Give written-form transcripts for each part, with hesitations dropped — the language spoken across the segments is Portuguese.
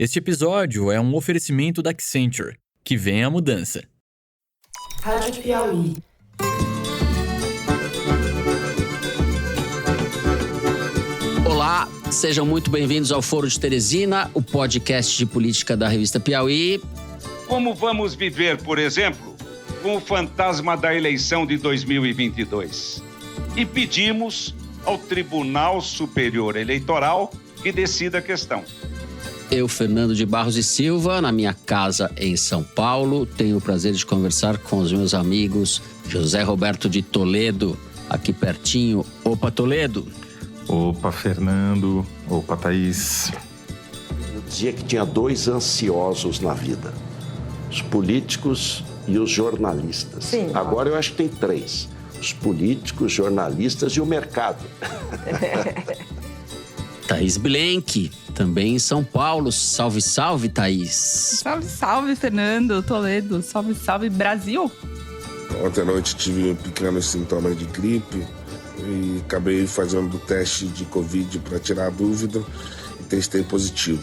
Este episódio é um oferecimento da Accenture. Que vem a mudança. Rádio Piauí. Olá, sejam muito bem-vindos ao Foro de Teresina, o podcast de política da revista Piauí. Como vamos viver, por exemplo, com o fantasma da eleição de 2022? E pedimos ao Tribunal Superior Eleitoral que decida a questão. Eu, Fernando de Barros e Silva, na minha casa em São Paulo, tenho o prazer de conversar com os meus amigos José Roberto de Toledo, aqui pertinho. Opa, Toledo! Opa, Fernando. Opa, Thaís. Eu dizia que tinha dois ansiosos na vida: os políticos e os jornalistas. Sim. Agora eu acho que tem três: os políticos, jornalistas e o mercado. Thaís Bilenque, também em São Paulo. Salve, salve, Thaís. Salve, salve, Fernando, Toledo. Salve, salve, Brasil. Ontem à noite tive pequenos sintomas de gripe e acabei fazendo o teste de Covid para tirar a dúvida e testei positivo.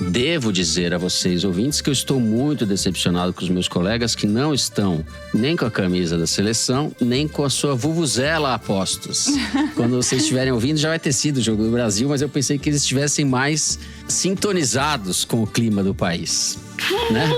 Devo dizer a vocês, ouvintes, que eu estou muito decepcionado com os meus colegas que não estão nem com a camisa da seleção, nem com a sua vuvuzela a postos. Quando vocês estiverem ouvindo, já vai ter sido o Jogo do Brasil, mas eu pensei que eles estivessem mais sintonizados com o clima do país, né?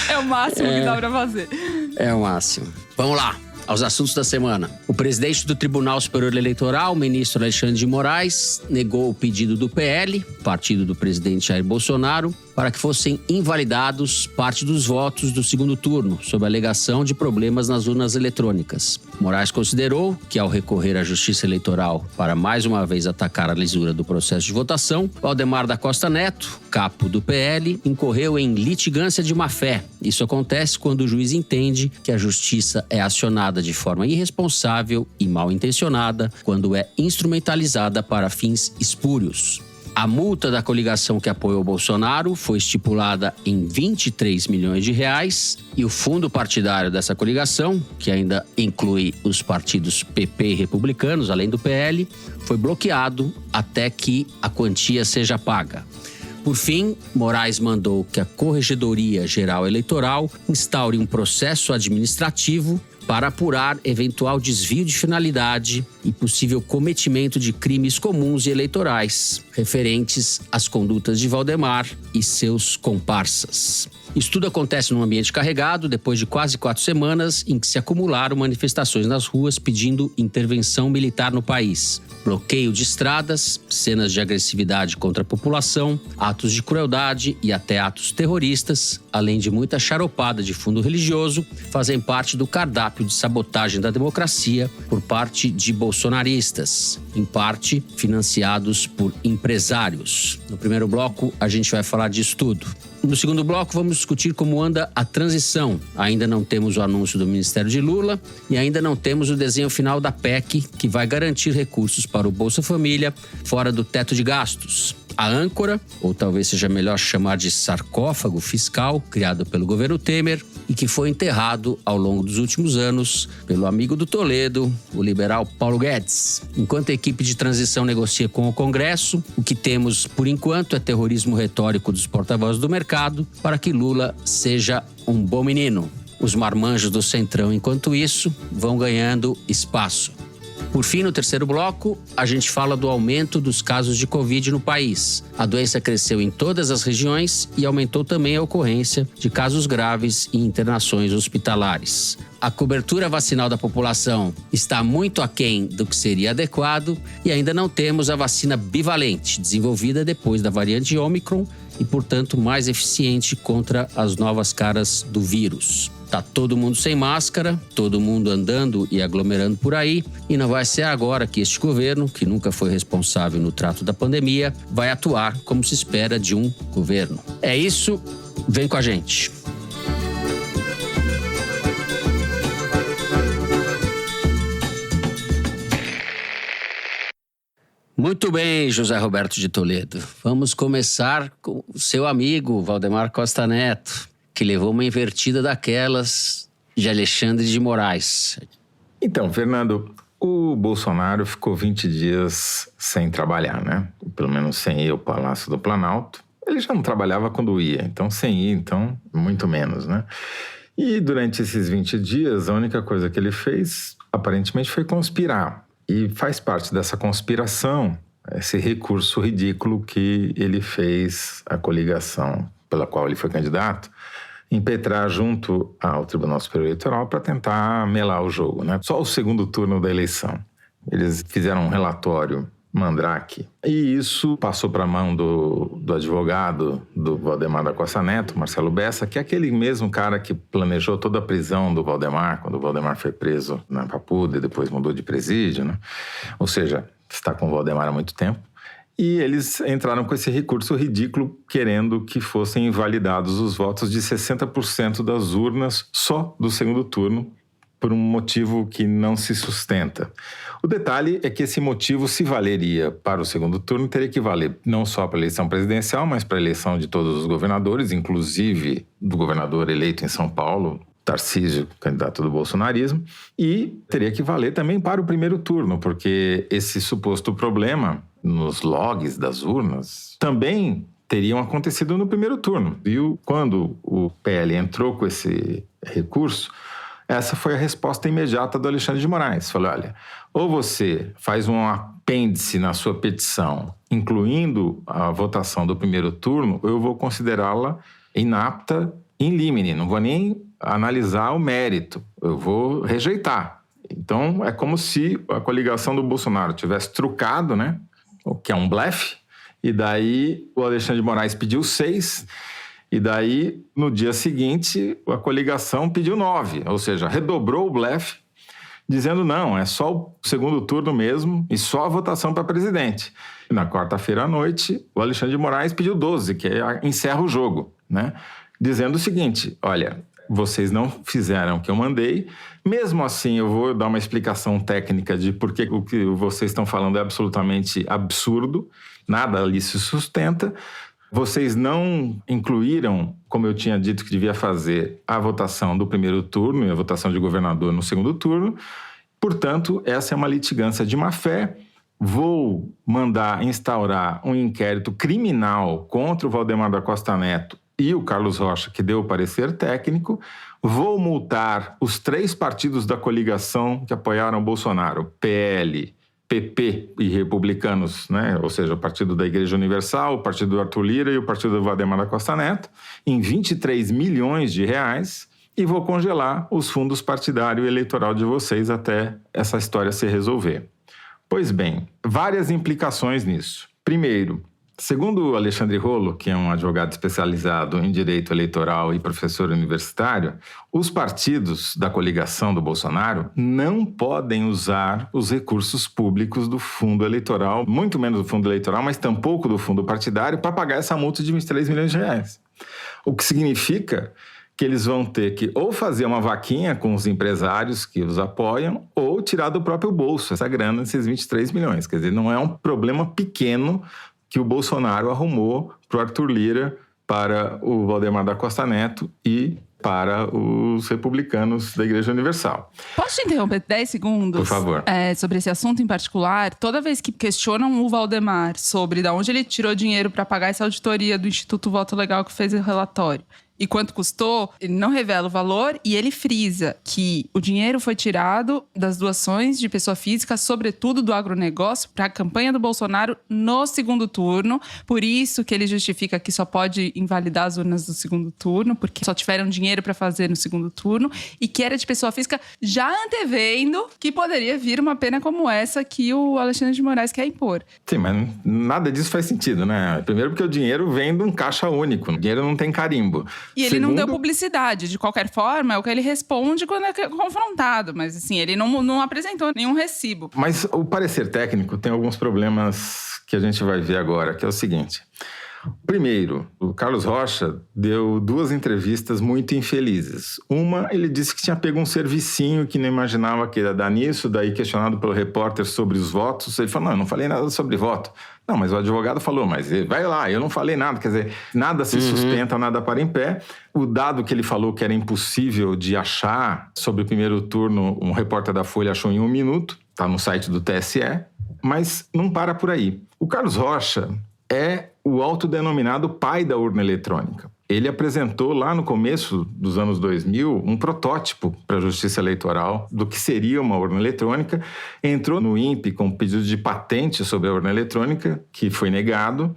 É o máximo que dá pra fazer. É o máximo. Vamos lá. Aos assuntos da semana. O presidente do Tribunal Superior Eleitoral, o ministro Alexandre de Moraes, negou o pedido do PL, partido do presidente Jair Bolsonaro, para que fossem invalidados parte dos votos do segundo turno, sob a alegação de problemas nas urnas eletrônicas. Moraes considerou que, ao recorrer à Justiça Eleitoral para mais uma vez atacar a lisura do processo de votação, Valdemar da Costa Neto, capo do PL, incorreu em litigância de má-fé. Isso acontece quando o juiz entende que a justiça é acionada de forma irresponsável e mal intencionada quando é instrumentalizada para fins espúrios. A multa da coligação que apoiou Bolsonaro foi estipulada em 23 milhões de reais e o fundo partidário dessa coligação, que ainda inclui os partidos PP e republicanos, além do PL, foi bloqueado até que a quantia seja paga. Por fim, Moraes mandou que a Corregedoria Geral Eleitoral instaure um processo administrativo para apurar eventual desvio de finalidade e possível cometimento de crimes comuns e eleitorais referentes às condutas de Valdemar e seus comparsas. Isso tudo acontece num ambiente carregado depois de quase 4 semanas em que se acumularam manifestações nas ruas pedindo intervenção militar no país. Bloqueio de estradas, cenas de agressividade contra a população, atos de crueldade e até atos terroristas, além de muita charopada de fundo religioso, fazem parte do cardápio de sabotagem da democracia por parte de bolsonaristas, em parte financiados por empresários. No primeiro bloco, a gente vai falar disso tudo. No segundo bloco, vamos discutir como anda a transição. Ainda não temos o anúncio do Ministério de Lula e ainda não temos o desenho final da PEC, que vai garantir recursos para o Bolsa Família fora do teto de gastos. A âncora, ou talvez seja melhor chamar de sarcófago fiscal, criado pelo governo Temer e que foi enterrado ao longo dos últimos anos pelo amigo do Toledo, o liberal Paulo Guedes. Enquanto a equipe de transição negocia com o Congresso, o que temos, por enquanto, é terrorismo retórico dos porta-vozes do mercado para que Lula seja um bom menino. Os marmanjos do Centrão, enquanto isso, vão ganhando espaço. Por fim, no terceiro bloco, a gente fala do aumento dos casos de Covid no país. A doença cresceu em todas as regiões e aumentou também a ocorrência de casos graves e internações hospitalares. A cobertura vacinal da população está muito aquém do que seria adequado e ainda não temos a vacina bivalente, desenvolvida depois da variante Ômicron e, portanto, mais eficiente contra as novas caras do vírus. Tá todo mundo sem máscara, todo mundo andando e aglomerando por aí, e não vai ser agora que este governo, que nunca foi responsável no trato da pandemia, vai atuar como se espera de um governo. É isso, vem com a gente. Muito bem, José Roberto de Toledo. Vamos começar com o seu amigo, Valdemar Costa Neto, que levou uma invertida daquelas de Alexandre de Moraes. Então, Fernando, O Bolsonaro ficou 20 dias sem trabalhar, né? Pelo menos sem ir ao Palácio do Planalto. Ele já não trabalhava quando ia, então sem ir, então muito menos, né? E durante esses 20 dias, a única coisa que ele fez, aparentemente, foi conspirar. E faz parte dessa conspiração esse recurso ridículo que ele fez à coligação pela qual ele foi candidato, impetrar junto ao Tribunal Superior Eleitoral para tentar melar o jogo, né? Só o segundo turno da eleição. Eles fizeram um relatório Mandrake e isso passou para a mão do advogado do Valdemar da Costa Neto, Marcelo Bessa, que é aquele mesmo cara que planejou toda a prisão do Valdemar, quando o Valdemar foi preso na Papuda e depois mudou de presídio, né? Ou seja, está com o Valdemar há muito tempo. E eles entraram com esse recurso ridículo, querendo que fossem invalidados os votos de 60% das urnas só do segundo turno, por um motivo que não se sustenta. O detalhe é que esse motivo, se valeria para o segundo turno, teria que valer não só para a eleição presidencial, mas para a eleição de todos os governadores, inclusive do governador eleito em São Paulo, Tarcísio, candidato do bolsonarismo, e teria que valer também para o primeiro turno, porque esse suposto problema nos logs das urnas também teriam acontecido no primeiro turno. E quando o PL entrou com esse recurso, essa foi a resposta imediata do Alexandre de Moraes. Falou, olha, ou você faz um apêndice na sua petição, incluindo a votação do primeiro turno, eu vou considerá-la inapta in limine, não vou nem analisar o mérito, eu vou rejeitar. Então, é como se a coligação do Bolsonaro tivesse trucado, né? O que é um blefe, e daí o Alexandre de Moraes pediu 6, e daí, no dia seguinte, a coligação pediu 9, ou seja, redobrou o blefe, dizendo não, é só o segundo turno mesmo e só a votação para presidente. E na quarta-feira à noite, o Alexandre de Moraes pediu 12, que encerra o jogo, né? Dizendo o seguinte, olha, vocês não fizeram o que eu mandei, mesmo assim eu vou dar uma explicação técnica de por que o que vocês estão falando é absolutamente absurdo, nada ali se sustenta. Vocês não incluíram, como eu tinha dito que devia fazer, a votação do primeiro turno e a votação de governador no segundo turno. Portanto, essa é uma litigância de má-fé. Vou mandar instaurar um inquérito criminal contra o Valdemar da Costa Neto e o Carlos Rocha, que deu o parecer técnico. Vou multar os 3 partidos da coligação que apoiaram o Bolsonaro, PL, PP e republicanos, né? Ou seja, o Partido da Igreja Universal, o Partido do Arthur Lira e o Partido do Valdemar da Costa Neto, em 23 milhões de reais, e vou congelar os fundos partidário e eleitoral de vocês até essa história se resolver. Pois bem, várias implicações nisso. Primeiro, segundo Alexandre Rolo, que é um advogado especializado em direito eleitoral e professor universitário, os partidos da coligação do Bolsonaro não podem usar os recursos públicos do fundo eleitoral, muito menos do fundo eleitoral, mas tampouco do fundo partidário, para pagar essa multa de 23 milhões de reais. O que significa que eles vão ter que ou fazer uma vaquinha com os empresários que os apoiam ou tirar do próprio bolso essa grana, esses 23 milhões. Quer dizer, não é um problema pequeno que o Bolsonaro arrumou para o Arthur Lira, para o Valdemar da Costa Neto e para os republicanos da Igreja Universal. Posso te interromper 10 segundos? Por favor. Sobre esse assunto em particular, toda vez que questionam o Valdemar sobre de onde ele tirou dinheiro para pagar essa auditoria do Instituto Voto Legal que fez o relatório e quanto custou, ele não revela o valor e ele frisa que o dinheiro foi tirado das doações de pessoa física, sobretudo do agronegócio, para a campanha do Bolsonaro no segundo turno. Por isso que ele justifica que só pode invalidar as urnas do segundo turno, porque só tiveram dinheiro para fazer no segundo turno e que era de pessoa física, já antevendo que poderia vir uma pena como essa que o Alexandre de Moraes quer impor. Sim, mas nada disso faz sentido, né? Primeiro porque o dinheiro vem de um caixa único, o dinheiro não tem carimbo. E ele não deu publicidade. De qualquer forma, é o que ele responde quando é confrontado. Mas, assim, ele não apresentou nenhum recibo. Mas o parecer técnico tem alguns problemas que a gente vai ver agora, que é o seguinte. Primeiro, o Carlos Rocha deu 2 entrevistas muito infelizes. Uma, ele disse que tinha pego um servicinho que não imaginava que ia dar nisso, daí questionado pelo repórter sobre os votos, ele falou, não, eu não falei nada sobre voto. Não, mas o advogado falou, mas vai lá, eu não falei nada, quer dizer, nada se sustenta, nada para em pé. O dado que ele falou que era impossível de achar sobre o primeiro turno, um repórter da Folha achou em 1 minuto. está no site do TSE, mas não para por aí. O Carlos Rocha é o autodenominado pai da urna eletrônica. Ele apresentou lá no começo dos anos 2000 um protótipo para a Justiça Eleitoral do que seria uma urna eletrônica, entrou no INPE com um pedido de patente sobre a urna eletrônica, que foi negado,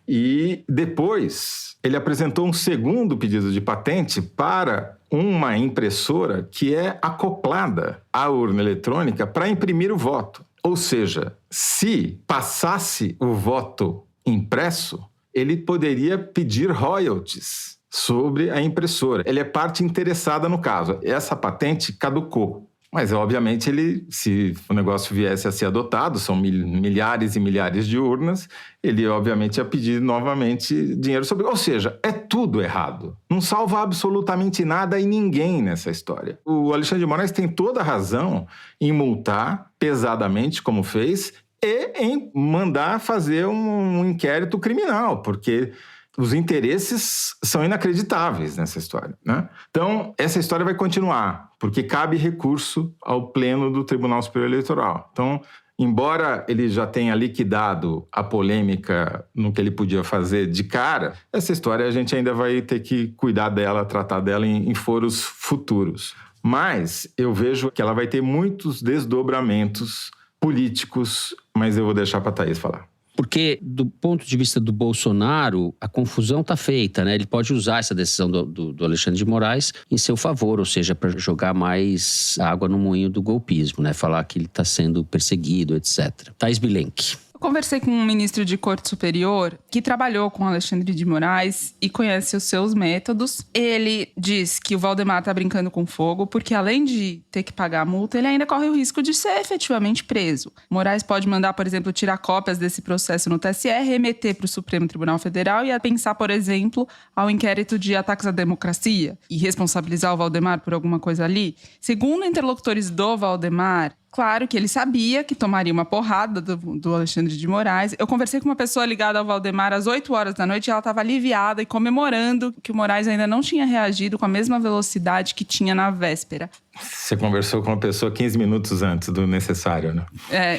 e depois ele apresentou um segundo pedido de patente para uma impressora que é acoplada à urna eletrônica para imprimir o voto. Ou seja, se passasse o voto impresso, ele poderia pedir royalties sobre a impressora. Ele é parte interessada no caso. Essa patente caducou. Mas, obviamente, se o negócio viesse a ser adotado, são milhares e milhares de urnas, ele, obviamente, ia pedir novamente dinheiro sobre... Ou seja, é tudo errado. Não salva absolutamente nada e ninguém nessa história. O Alexandre de Moraes tem toda a razão em multar pesadamente, como fez, e em mandar fazer um inquérito criminal, porque os interesses são inacreditáveis nessa história, né? Então, essa história vai continuar, porque cabe recurso ao Pleno do Tribunal Superior Eleitoral. Então, embora ele já tenha liquidado a polêmica no que ele podia fazer de cara, essa história a gente ainda vai ter que cuidar dela, tratar dela em foros futuros. Mas eu vejo que ela vai ter muitos desdobramentos políticos, mas eu vou deixar para a Thaís falar. Porque, do ponto de vista do Bolsonaro, a confusão está feita, né? Ele pode usar essa decisão do Alexandre de Moraes em seu favor, ou seja, para jogar mais água no moinho do golpismo, né? Falar que ele está sendo perseguido, etc. Thaís Bilenque. Conversei com um ministro de Corte Superior que trabalhou com Alexandre de Moraes e conhece os seus métodos. Ele diz que o Valdemar está brincando com fogo porque, além de ter que pagar a multa, ele ainda corre o risco de ser efetivamente preso. Moraes pode mandar, por exemplo, tirar cópias desse processo no TSE, remeter para o Supremo Tribunal Federal e pensar, por exemplo, ao inquérito de ataques à democracia e responsabilizar o Valdemar por alguma coisa ali. Segundo interlocutores do Valdemar, claro que ele sabia que tomaria uma porrada do Alexandre de Moraes. Eu conversei com uma pessoa ligada ao Valdemar às 8 horas da noite e ela estava aliviada e comemorando que o Moraes ainda não tinha reagido com a mesma velocidade que tinha na véspera. Você conversou com uma pessoa 15 minutos antes do necessário, né?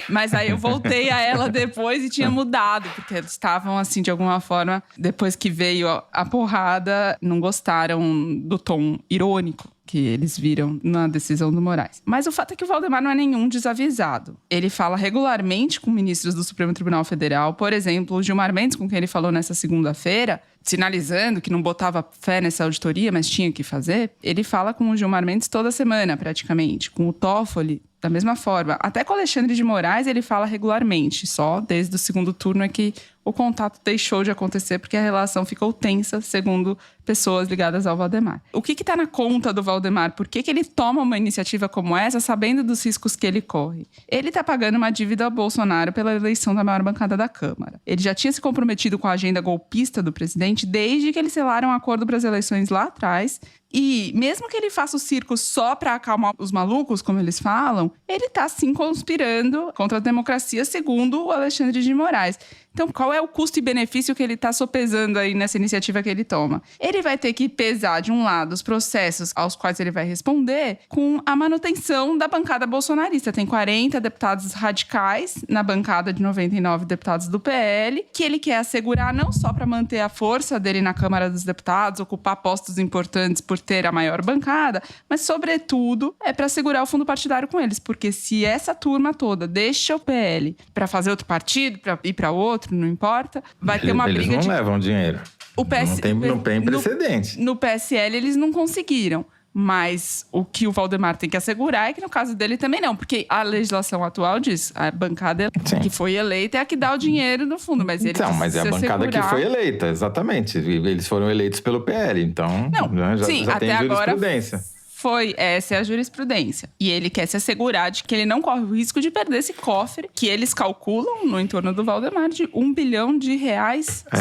Mas aí eu voltei a ela depois e tinha mudado, porque eles estavam, assim, de alguma forma, depois que veio a porrada, não gostaram do tom irônico que eles viram na decisão do Moraes. Mas o fato é que o Valdemar não é nenhum desavisado. Ele fala regularmente com ministros do Supremo Tribunal Federal, por exemplo, o Gilmar Mendes, com quem ele falou nessa segunda-feira, sinalizando que não botava fé nessa auditoria, mas tinha que fazer. Ele fala com o Gilmar Mendes toda semana, praticamente. Com o Toffoli, da mesma forma. Até com o Alexandre de Moraes, ele fala regularmente. Só desde o segundo turno é que o contato deixou de acontecer porque a relação ficou tensa, segundo pessoas ligadas ao Valdemar. O que está na conta do Valdemar? Por que ele toma uma iniciativa como essa, sabendo dos riscos que ele corre? Ele está pagando uma dívida ao Bolsonaro pela eleição da maior bancada da Câmara. Ele já tinha se comprometido com a agenda golpista do presidente desde que eles selaram um acordo para as eleições lá atrás. E mesmo que ele faça o circo só para acalmar os malucos, como eles falam, ele está sim conspirando contra a democracia, segundo o Alexandre de Moraes. Então, qual é o custo e benefício que ele está sopesando aí nessa iniciativa que ele toma? Ele vai ter que pesar, de um lado, os processos aos quais ele vai responder com a manutenção da bancada bolsonarista. Tem 40 deputados radicais na bancada de 99 deputados do PL, que ele quer assegurar não só para manter a força dele na Câmara dos Deputados, ocupar postos importantes por ter a maior bancada, mas, sobretudo, é para segurar o fundo partidário com eles. Porque se essa turma toda deixa o PL para fazer outro partido, para ir para outro, não importa, vai ter uma briga de... Eles não levam dinheiro. Não tem precedente. No PSL eles não conseguiram. Mas o que o Valdemar tem que assegurar é que no caso dele também não. Porque a legislação atual diz, a bancada que foi eleita é a que dá o dinheiro no fundo. Mas ele mas é a bancada que foi eleita, exatamente. Eles foram eleitos pelo PL, então já tem jurisprudência. Essa é a jurisprudência. E ele quer se assegurar de que ele não corre o risco de perder esse cofre que eles calculam no entorno do Valdemar de R$1 bilhão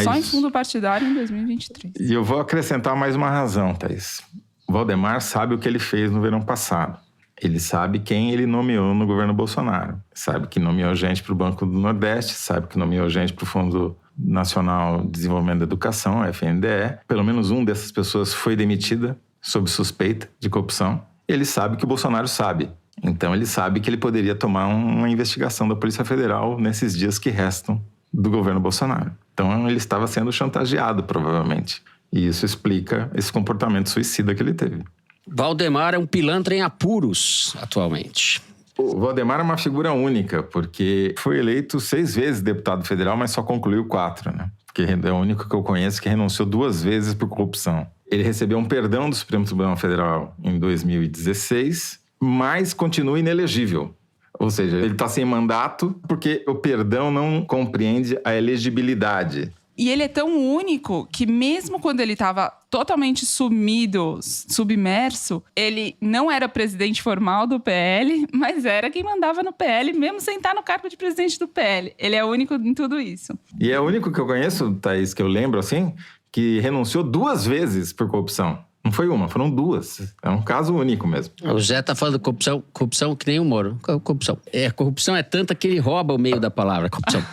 só em fundo partidário em 2023. E eu vou acrescentar mais uma razão, Thaís. O Valdemar sabe o que ele fez no verão passado. Ele sabe quem ele nomeou no governo Bolsonaro. Sabe que nomeou gente para o Banco do Nordeste, sabe que nomeou gente para o Fundo Nacional de Desenvolvimento da Educação, FNDE. Pelo menos uma dessas pessoas foi demitida sob suspeita de corrupção. Ele sabe que o Bolsonaro sabe. Então ele sabe que ele poderia tomar uma investigação da Polícia Federal nesses dias que restam do governo Bolsonaro. Então ele estava sendo chantageado, provavelmente. E isso explica esse comportamento suicida que ele teve. Valdemar é um pilantra em apuros atualmente. O Valdemar é uma figura única, porque foi eleito 6 vezes deputado federal, mas só concluiu 4, né? Porque é o único que eu conheço que renunciou 2 vezes por corrupção. Ele recebeu um perdão do Supremo Tribunal Federal em 2016, mas continua inelegível. Ou seja, ele está sem mandato porque o perdão não compreende a elegibilidade. E ele é tão único que mesmo quando ele estava totalmente sumido, submerso, ele não era presidente formal do PL, mas era quem mandava no PL, mesmo sem estar no cargo de presidente do PL. Ele é único em tudo isso. E é o único que eu conheço, Thaís, que eu lembro assim, que renunciou 2 vezes por corrupção. Não foi uma, foram 2. É um caso único mesmo. O Zé tá falando de corrupção que nem o Moro. Corrupção. A corrupção é tanta que ele rouba o meio da palavra, corrupção.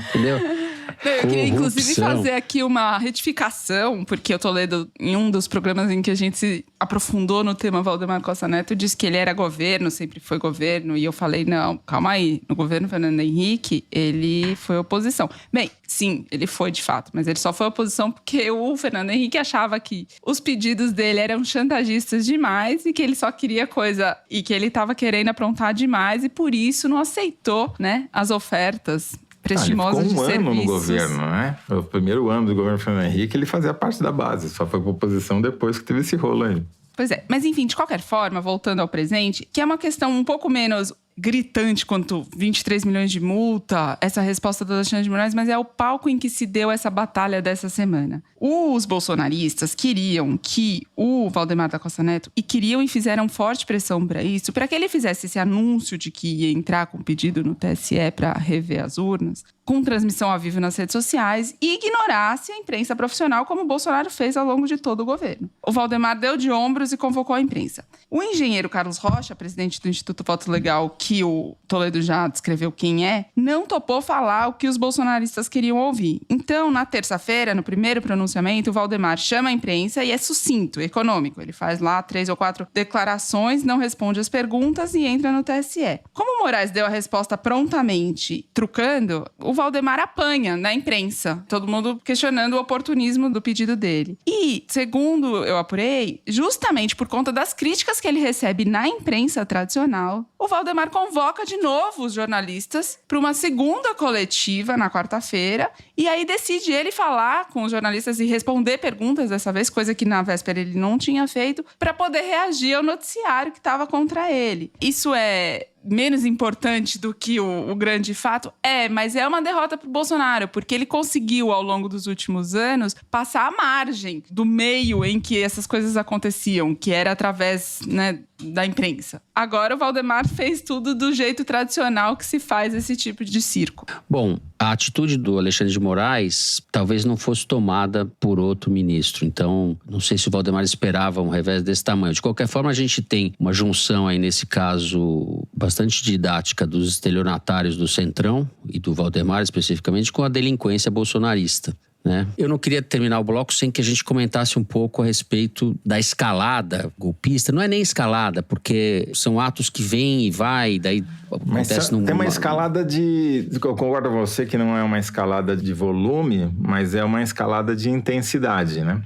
Entendeu? Eu queria, inclusive, fazer aqui uma retificação, porque o Toledo, em um dos programas em que a gente se aprofundou no tema Valdemar Costa Neto, disse que ele era governo, sempre foi governo, e eu falei, não, calma aí, no governo Fernando Henrique, ele foi oposição. Bem, sim, ele foi de fato, mas ele só foi oposição porque o Fernando Henrique achava que os pedidos dele eram chantagistas demais e que ele só queria coisa, e que ele estava querendo aprontar demais e por isso não aceitou, né, as ofertas prestimosos ele ficou de um ano serviços. no governo, né? O primeiro ano do governo Fernando Henrique, ele fazia parte da base. Só foi para oposição depois que teve esse rolo aí. Pois é. Mas, enfim, de qualquer forma, voltando ao presente, que é uma questão um pouco menos gritante quanto 23 milhões de multa, essa resposta do Alexandre de Moraes, mas é o palco em que se deu essa batalha dessa semana. Os bolsonaristas queriam que o Valdemar da Costa Neto, e queriam e fizeram forte pressão para isso, para que ele fizesse esse anúncio de que ia entrar com pedido no TSE para rever as urnas, com transmissão ao vivo nas redes sociais, e ignorasse a imprensa profissional, como o Bolsonaro fez ao longo de todo o governo. O Valdemar deu de ombros e convocou a imprensa. O engenheiro Carlos Rocha, presidente do Instituto Voto Legal, que o Toledo já descreveu quem é, não topou falar o que os bolsonaristas queriam ouvir. Então, na terça-feira, no primeiro pronunciamento, o Valdemar chama a imprensa e é sucinto, econômico. Ele faz lá 3 ou 4 declarações, não responde as perguntas e entra no TSE. Como o Moraes deu a resposta prontamente, trucando, o Valdemar apanha na imprensa. Todo mundo questionando o oportunismo do pedido dele. E, segundo eu apurei, justamente por conta das críticas que ele recebe na imprensa tradicional, o Valdemar convoca de novo os jornalistas para uma segunda coletiva na quarta-feira e aí decide ele falar com os jornalistas e responder perguntas dessa vez, coisa que na véspera ele não tinha feito, para poder reagir ao noticiário que estava contra ele. Isso é menos importante do que o grande fato? Mas é uma derrota para o Bolsonaro, porque ele conseguiu, ao longo dos últimos anos, passar a margem do meio em que essas coisas aconteciam, que era através, né, da imprensa. Agora o Valdemar fez tudo do jeito tradicional que se faz esse tipo de circo. Bom, a atitude do Alexandre de Moraes talvez não fosse tomada por outro ministro. Então, não sei se o Valdemar esperava um revés desse tamanho. De qualquer forma, a gente tem uma junção aí, nesse caso, bastante didática dos estelionatários do Centrão e do Valdemar especificamente com a delinquência bolsonarista, né? Eu não queria terminar o bloco sem que a gente comentasse um pouco a respeito da escalada golpista. Não é nem escalada, porque são atos que vêm e vai, daí acontece tem uma escalada de... Eu concordo com você que não é uma escalada de volume, mas é uma escalada de intensidade, né?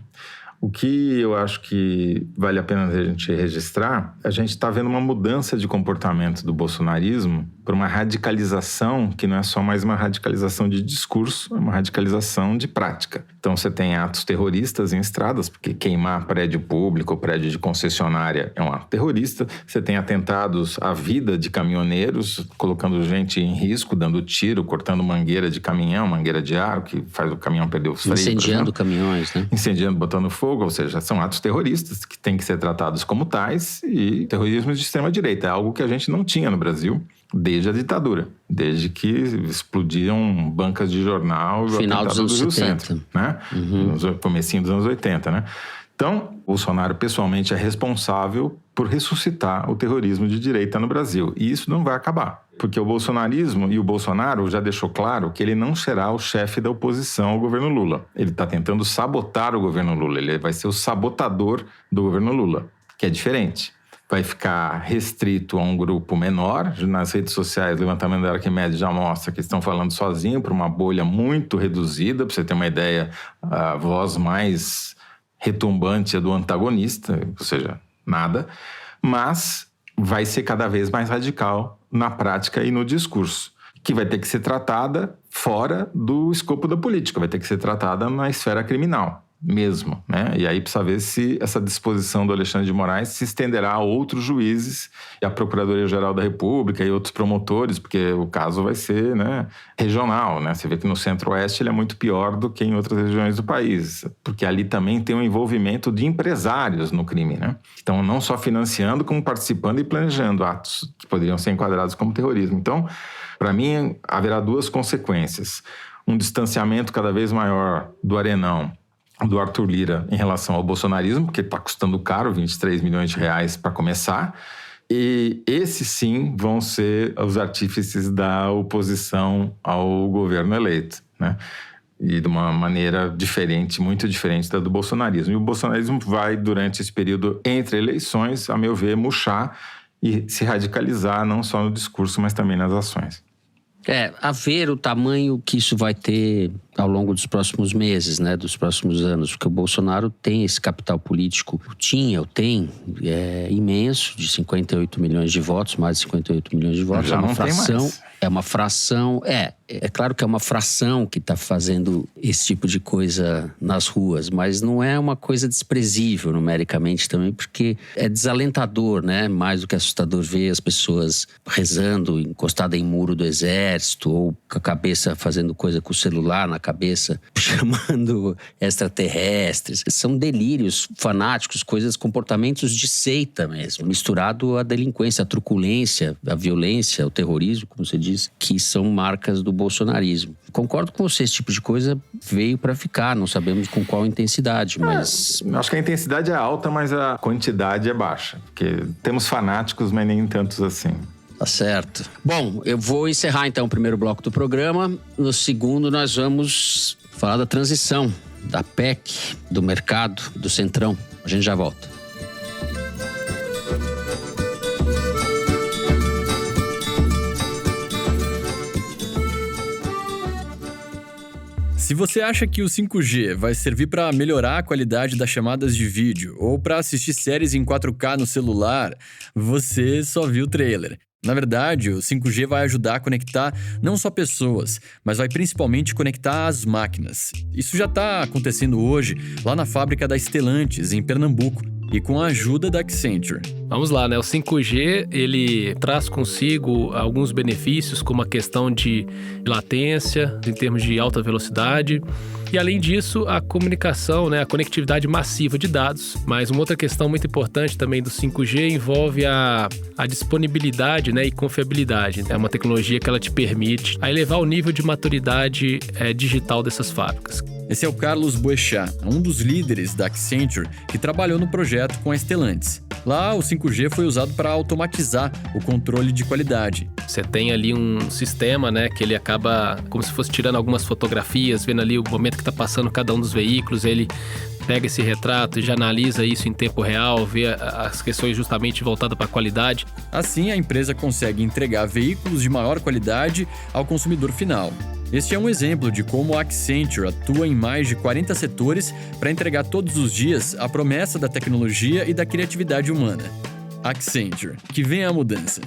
O que eu acho que vale a pena a gente registrar, a gente está vendo uma mudança de comportamento do bolsonarismo para uma radicalização que não é só mais uma radicalização de discurso, é uma radicalização de prática. Então você tem atos terroristas em estradas, porque queimar prédio público, prédio de concessionária é um ato terrorista. Você tem atentados à vida de caminhoneiros, colocando gente em risco, dando tiro, cortando mangueira de caminhão, mangueira de ar, que faz o caminhão perder os freios. Incendiando caminhões, né? Incendiando, botando fogo, ou seja, são atos terroristas que têm que ser tratados como tais, e terrorismo de extrema-direita é algo que a gente não tinha no Brasil desde a ditadura, desde que explodiam bancas de jornal e o final dos anos do Rio 70. Centro, né? No comecinho dos anos 80, né? Então, Bolsonaro pessoalmente é responsável por ressuscitar o terrorismo de direita no Brasil. E isso não vai acabar, porque o bolsonarismo e o Bolsonaro já deixou claro que ele não será o chefe da oposição ao governo Lula. Ele está tentando sabotar o governo Lula, ele vai ser o sabotador do governo Lula, que é diferente. vai ficar restrito a um grupo menor. Nas redes sociais, o levantamento da Arquimedes já mostra que estão falando sozinho para uma bolha muito reduzida. Para você ter uma ideia, a voz mais retumbante é do antagonista, ou seja, nada. Mas vai ser cada vez mais radical na prática e no discurso, que vai ter que ser tratada fora do escopo da política, vai ter que ser tratada na esfera criminal mesmo, né? E aí precisa ver se essa disposição do Alexandre de Moraes se estenderá a outros juízes e a Procuradoria-Geral da República e outros promotores, porque o caso vai ser, né, regional, né? Você vê que no Centro-Oeste ele é muito pior do que em outras regiões do país, porque ali também tem um envolvimento de empresários no crime, né? Então, não só financiando, como participando e planejando atos que poderiam ser enquadrados como terrorismo. Então, para mim, haverá duas consequências. Um distanciamento cada vez maior do Arenão, do Arthur Lira, em relação ao bolsonarismo, porque está custando caro, 23 milhões de reais para começar. E esses, sim, vão ser os artífices da oposição ao governo eleito, né? E de uma maneira diferente, muito diferente da do bolsonarismo. E o bolsonarismo vai, durante esse período entre eleições, a meu ver, murchar e se radicalizar, não só no discurso, mas também nas ações. A ver o tamanho que isso vai ter ao longo dos próximos meses, né, dos próximos anos, porque o Bolsonaro tem esse capital político, tem imenso, de 58 milhões de votos, mais de 58 milhões de votos. Já não tem mais. É uma fração, é claro que é uma fração que está fazendo esse tipo de coisa nas ruas, mas não é uma coisa desprezível numericamente também, porque é desalentador, né? Mais do que assustador ver as pessoas rezando, encostadas em muro do exército, ou com a cabeça fazendo coisa com o celular na cabeça, chamando extraterrestres. São delírios fanáticos, comportamentos de seita mesmo, misturado à delinquência, à truculência, à violência, ao terrorismo, como você diz, que são marcas do bolsonarismo. Concordo com você, esse tipo de coisa veio para ficar, não sabemos com qual intensidade, mas... Acho que a intensidade é alta, mas a quantidade é baixa, porque temos fanáticos, mas nem tantos assim. Tá certo. Bom, eu vou encerrar então o primeiro bloco do programa. No segundo nós vamos falar da transição, da PEC, do mercado, do Centrão. A gente já volta. Se você acha que o 5G vai servir para melhorar a qualidade das chamadas de vídeo ou para assistir séries em 4K no celular, você só viu o trailer. Na verdade, o 5G vai ajudar a conectar não só pessoas, mas vai principalmente conectar as máquinas. Isso já está acontecendo hoje lá na fábrica da Stellantis, em Pernambuco, e com a ajuda da Accenture. Vamos lá, né? O 5G, ele traz consigo alguns benefícios, como a questão de latência, em termos de alta velocidade. E além disso, a comunicação, né, a conectividade massiva de dados. Mas uma outra questão muito importante também do 5G envolve a disponibilidade, né, e confiabilidade. É uma tecnologia que ela te permite elevar o nível de maturidade digital dessas fábricas. Esse é o Carlos Boechat, um dos líderes da Accenture que trabalhou no projeto com a Stellantis. Lá, o 5G foi usado para automatizar o controle de qualidade. Você tem ali um sistema, né, que ele acaba como se fosse tirando algumas fotografias, vendo ali o momento que está passando cada um dos veículos, ele pega esse retrato e já analisa isso em tempo real, vê as questões justamente voltadas para a qualidade. Assim, a empresa consegue entregar veículos de maior qualidade ao consumidor final. Este é um exemplo de como a Accenture atua em mais de 40 setores para entregar todos os dias a promessa da tecnologia e da criatividade humana. Accenture, que vem a mudança.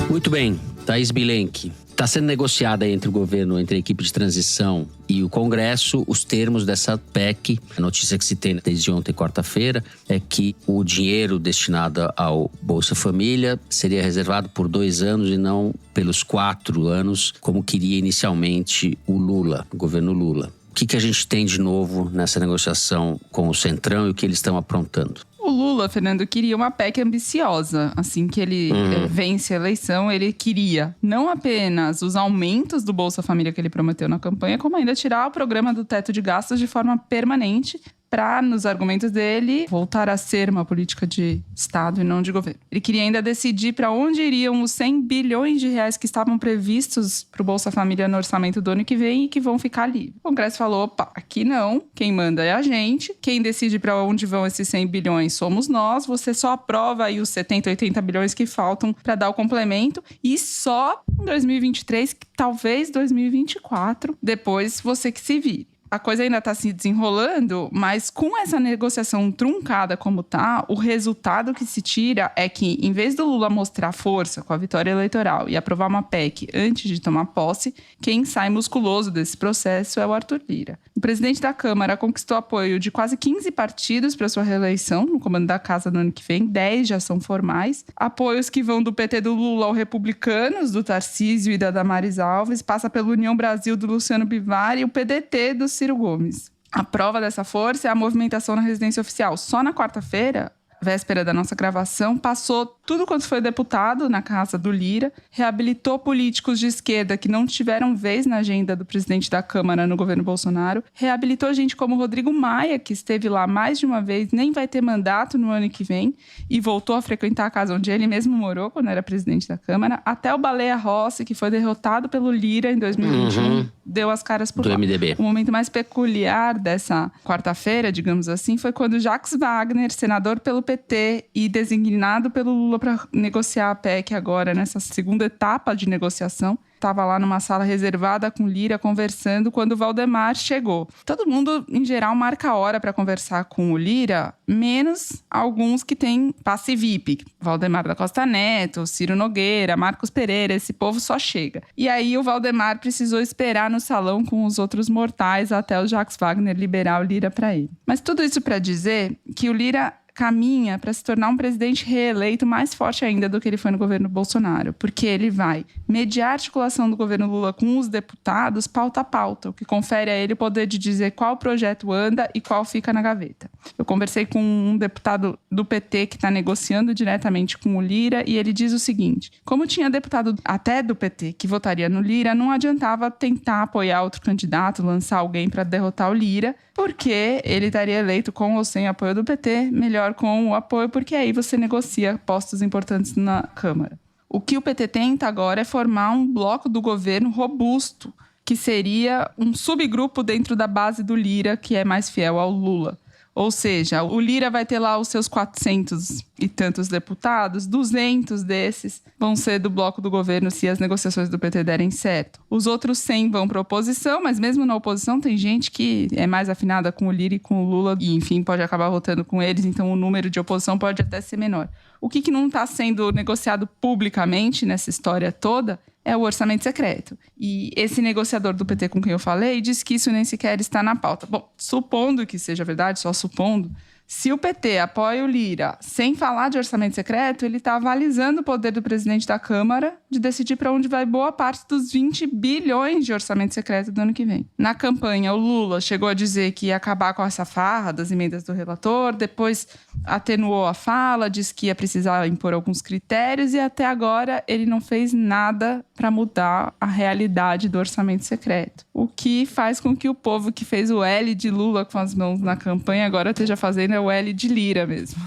Muito bem, Thaís Bilenque. Está sendo negociada entre o governo, entre a equipe de transição e o Congresso, os termos dessa PEC. A notícia que se tem desde ontem, quarta-feira, é que o dinheiro destinado ao Bolsa Família seria reservado por 2 anos e não pelos 4 anos, como queria inicialmente o Lula, o governo Lula. O que a gente tem de novo nessa negociação com o Centrão e o que eles estão aprontando? O Lula, Fernando, queria uma PEC ambiciosa. Assim que ele vence a eleição, ele queria não apenas os aumentos do Bolsa Família que ele prometeu na campanha, como ainda tirar o programa do teto de gastos de forma permanente, para, nos argumentos dele, voltar a ser uma política de Estado e não de governo. Ele queria ainda decidir para onde iriam os 100 bilhões de reais que estavam previstos para o Bolsa Família no orçamento do ano que vem e que vão ficar livres. O Congresso falou, opa, aqui não, quem manda é a gente, quem decide para onde vão esses 100 bilhões somos nós, você só aprova aí os 70, 80 bilhões que faltam para dar o complemento e só em 2023, talvez 2024, depois você que se vire. A coisa ainda está se desenrolando, mas com essa negociação truncada como tá, o resultado que se tira é que, em vez do Lula mostrar força com a vitória eleitoral e aprovar uma PEC antes de tomar posse, quem sai musculoso desse processo é o Arthur Lira. O presidente da Câmara conquistou apoio de quase 15 partidos para sua reeleição no comando da Casa no ano que vem, 10 já são formais. Apoios que vão do PT do Lula ao Republicanos, do Tarcísio e da Damares Alves, passa pela União Brasil do Luciano Bivar e o PDT do Ciro Gomes. A prova dessa força é a movimentação na residência oficial. Só na quarta-feira, véspera da nossa gravação, passou tudo quanto foi deputado na casa do Lira, reabilitou políticos de esquerda que não tiveram vez na agenda do presidente da Câmara no governo Bolsonaro, reabilitou gente como Rodrigo Maia, que esteve lá mais de uma vez, nem vai ter mandato no ano que vem, e voltou a frequentar a casa onde ele mesmo morou quando era presidente da Câmara, até o Baleia Rossi, que foi derrotado pelo Lira em 2021, deu as caras por lá. MDB. O momento mais peculiar dessa quarta-feira, digamos assim, foi quando Jacques Wagner, senador pelo PT e designado pelo Lula para negociar a PEC agora, nessa segunda etapa de negociação, estava lá numa sala reservada com Lira conversando quando o Valdemar chegou. Todo mundo, em geral, marca a hora para conversar com o Lira, menos alguns que têm passe VIP. Valdemar da Costa Neto, Ciro Nogueira, Marcos Pereira, esse povo só chega. E aí o Valdemar precisou esperar no salão com os outros mortais até o Jacques Wagner liberar o Lira para ele. Mas tudo isso para dizer que o Lira caminha para se tornar um presidente reeleito mais forte ainda do que ele foi no governo Bolsonaro, porque ele vai mediar a articulação do governo Lula com os deputados pauta a pauta, o que confere a ele o poder de dizer qual projeto anda e qual fica na gaveta. Eu conversei com um deputado do PT que está negociando diretamente com o Lira e ele diz o seguinte: como tinha deputado até do PT que votaria no Lira, não adiantava tentar apoiar outro candidato, lançar alguém para derrotar o Lira, porque ele estaria eleito com ou sem apoio do PT, melhor com o apoio, porque aí você negocia postos importantes na Câmara. O que o PT tenta agora é formar um bloco do governo robusto, que seria um subgrupo dentro da base do Lira, que é mais fiel ao Lula. Ou seja, o Lira vai ter lá os seus 400 e tantos deputados, 200 desses vão ser do bloco do governo se as negociações do PT derem certo. Os outros 100 vão para a oposição, mas mesmo na oposição tem gente que é mais afinada com o Lira e com o Lula e, enfim, pode acabar votando com eles, então o número de oposição pode até ser menor. O que não está sendo negociado publicamente nessa história toda é o orçamento secreto. E esse negociador do PT com quem eu falei disse que isso nem sequer está na pauta. Bom, supondo que seja verdade, só supondo, se o PT apoia o Lira sem falar de orçamento secreto, ele está avalizando o poder do presidente da Câmara de decidir para onde vai boa parte dos 20 bilhões de orçamento secreto do ano que vem. Na campanha, o Lula chegou a dizer que ia acabar com essa farra das emendas do relator, depois atenuou a fala, disse que ia precisar impor alguns critérios e até agora ele não fez nada para mudar a realidade do orçamento secreto. O que faz com que o povo que fez o L de Lula com as mãos na campanha agora esteja fazendo o L de Lira mesmo.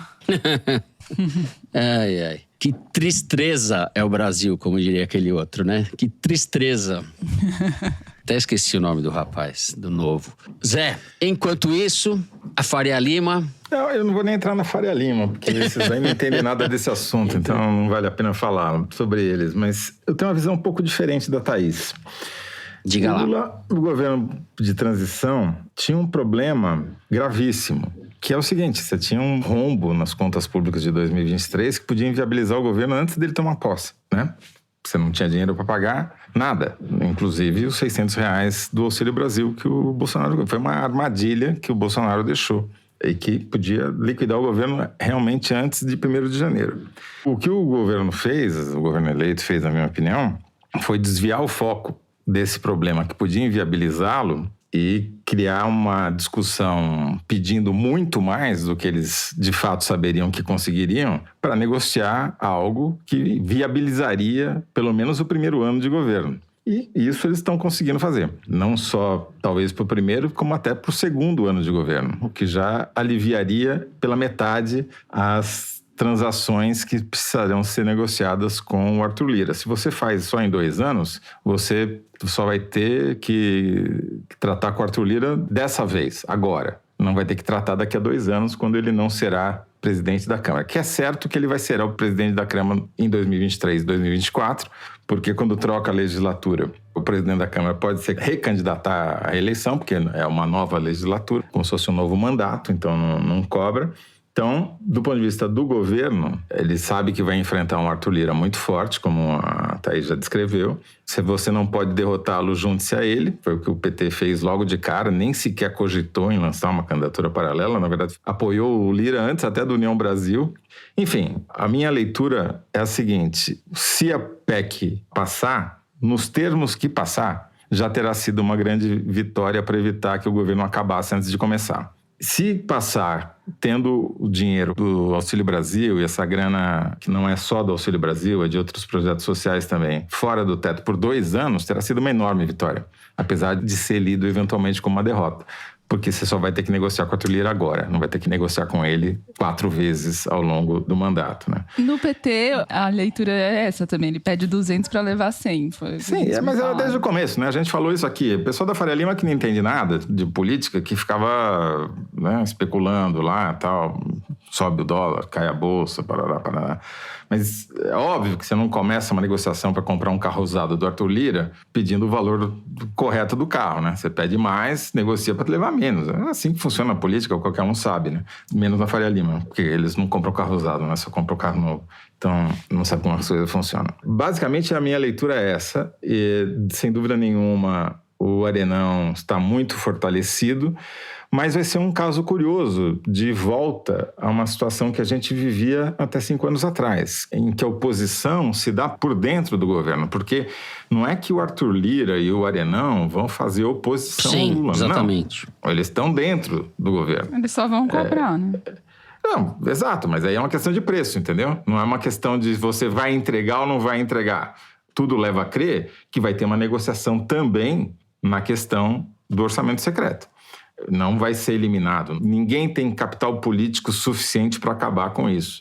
Ai, ai. Que tristeza é o Brasil, como diria aquele outro, né? Que tristeza. Até esqueci o nome do rapaz, do novo. Zé, enquanto isso, a Faria Lima... Não, eu não vou nem entrar na Faria Lima, porque vocês aí não entendem nada desse assunto, então não vale a pena falar sobre eles. Mas eu tenho uma visão um pouco diferente da Thaís. Diga lá. Lula, o governo de transição tinha um problema gravíssimo, que é o seguinte: você tinha um rombo nas contas públicas de 2023 que podia inviabilizar o governo antes dele tomar posse, né? Você não tinha dinheiro para pagar nada, inclusive os R$600 do Auxílio Brasil que o Bolsonaro... Foi uma armadilha que o Bolsonaro deixou e que podia liquidar o governo realmente antes de 1º de janeiro. O que o governo fez, o governo eleito fez, na minha opinião, foi desviar o foco desse problema que podia inviabilizá-lo e criar uma discussão pedindo muito mais do que eles de fato saberiam que conseguiriam para negociar algo que viabilizaria pelo menos o primeiro ano de governo. E isso eles estão conseguindo fazer. Não só, talvez, para o primeiro, como até para o segundo ano de governo, o que já aliviaria pela metade as transações que precisarão ser negociadas com o Arthur Lira. Se você faz só em 2 anos, você só vai ter que tratar com o Arthur Lira dessa vez, agora. Não vai ter que tratar daqui a 2 anos, quando ele não será presidente da Câmara. Que é certo que ele vai ser o presidente da Câmara em 2023 e 2024, porque quando troca a legislatura, o presidente da Câmara pode se recandidatar à eleição, porque é uma nova legislatura, como se fosse um novo mandato, então não cobra. Então, do ponto de vista do governo, ele sabe que vai enfrentar um Arthur Lira muito forte, como a Thaís já descreveu. Se você não pode derrotá-lo, junte-se a ele. Foi o que o PT fez logo de cara, nem sequer cogitou em lançar uma candidatura paralela. Na verdade, apoiou o Lira antes até do União Brasil. Enfim, a minha leitura é a seguinte: se a PEC passar, nos termos que passar, já terá sido uma grande vitória para evitar que o governo acabasse antes de começar. Se passar tendo o dinheiro do Auxílio Brasil e essa grana que não é só do Auxílio Brasil, é de outros projetos sociais também, fora do teto por 2 anos, terá sido uma enorme vitória, apesar de ser lido eventualmente como uma derrota. Porque você só vai ter que negociar com o Arthur Lira agora, não vai ter que negociar com ele 4 vezes ao longo do mandato, né? No PT, a leitura é essa também, ele pede 200 para levar 100. Sim, mas era desde o começo, né? A gente falou isso aqui. O pessoal da Faria Lima que não entende nada de política, que ficava, né, especulando lá e tal, sobe o dólar, cai a bolsa, parará. Mas é óbvio que você não começa uma negociação para comprar um carro usado do Arthur Lira pedindo o valor correto do carro, né? Você pede mais, negocia para levar menos. É assim que funciona a política, qualquer um sabe, né? Menos na Faria Lima, porque eles não compram carro usado, né? Só compram carro novo. Então, não sabe como as coisas funcionam. Basicamente, a minha leitura é essa. E, sem dúvida nenhuma, o Arenão está muito fortalecido, mas vai ser um caso curioso de volta a uma situação que a gente vivia até 5 anos atrás, em que a oposição se dá por dentro do governo, porque não é que o Arthur Lira e o Arenão vão fazer oposição ao Lula, exatamente. Não. Eles estão dentro do governo. Eles só vão cobrar, né? Não, exato, mas aí é uma questão de preço, entendeu? Não é uma questão de você vai entregar ou não vai entregar. Tudo leva a crer que vai ter uma negociação também na questão do orçamento secreto. Não vai ser eliminado. Ninguém tem capital político suficiente para acabar com isso.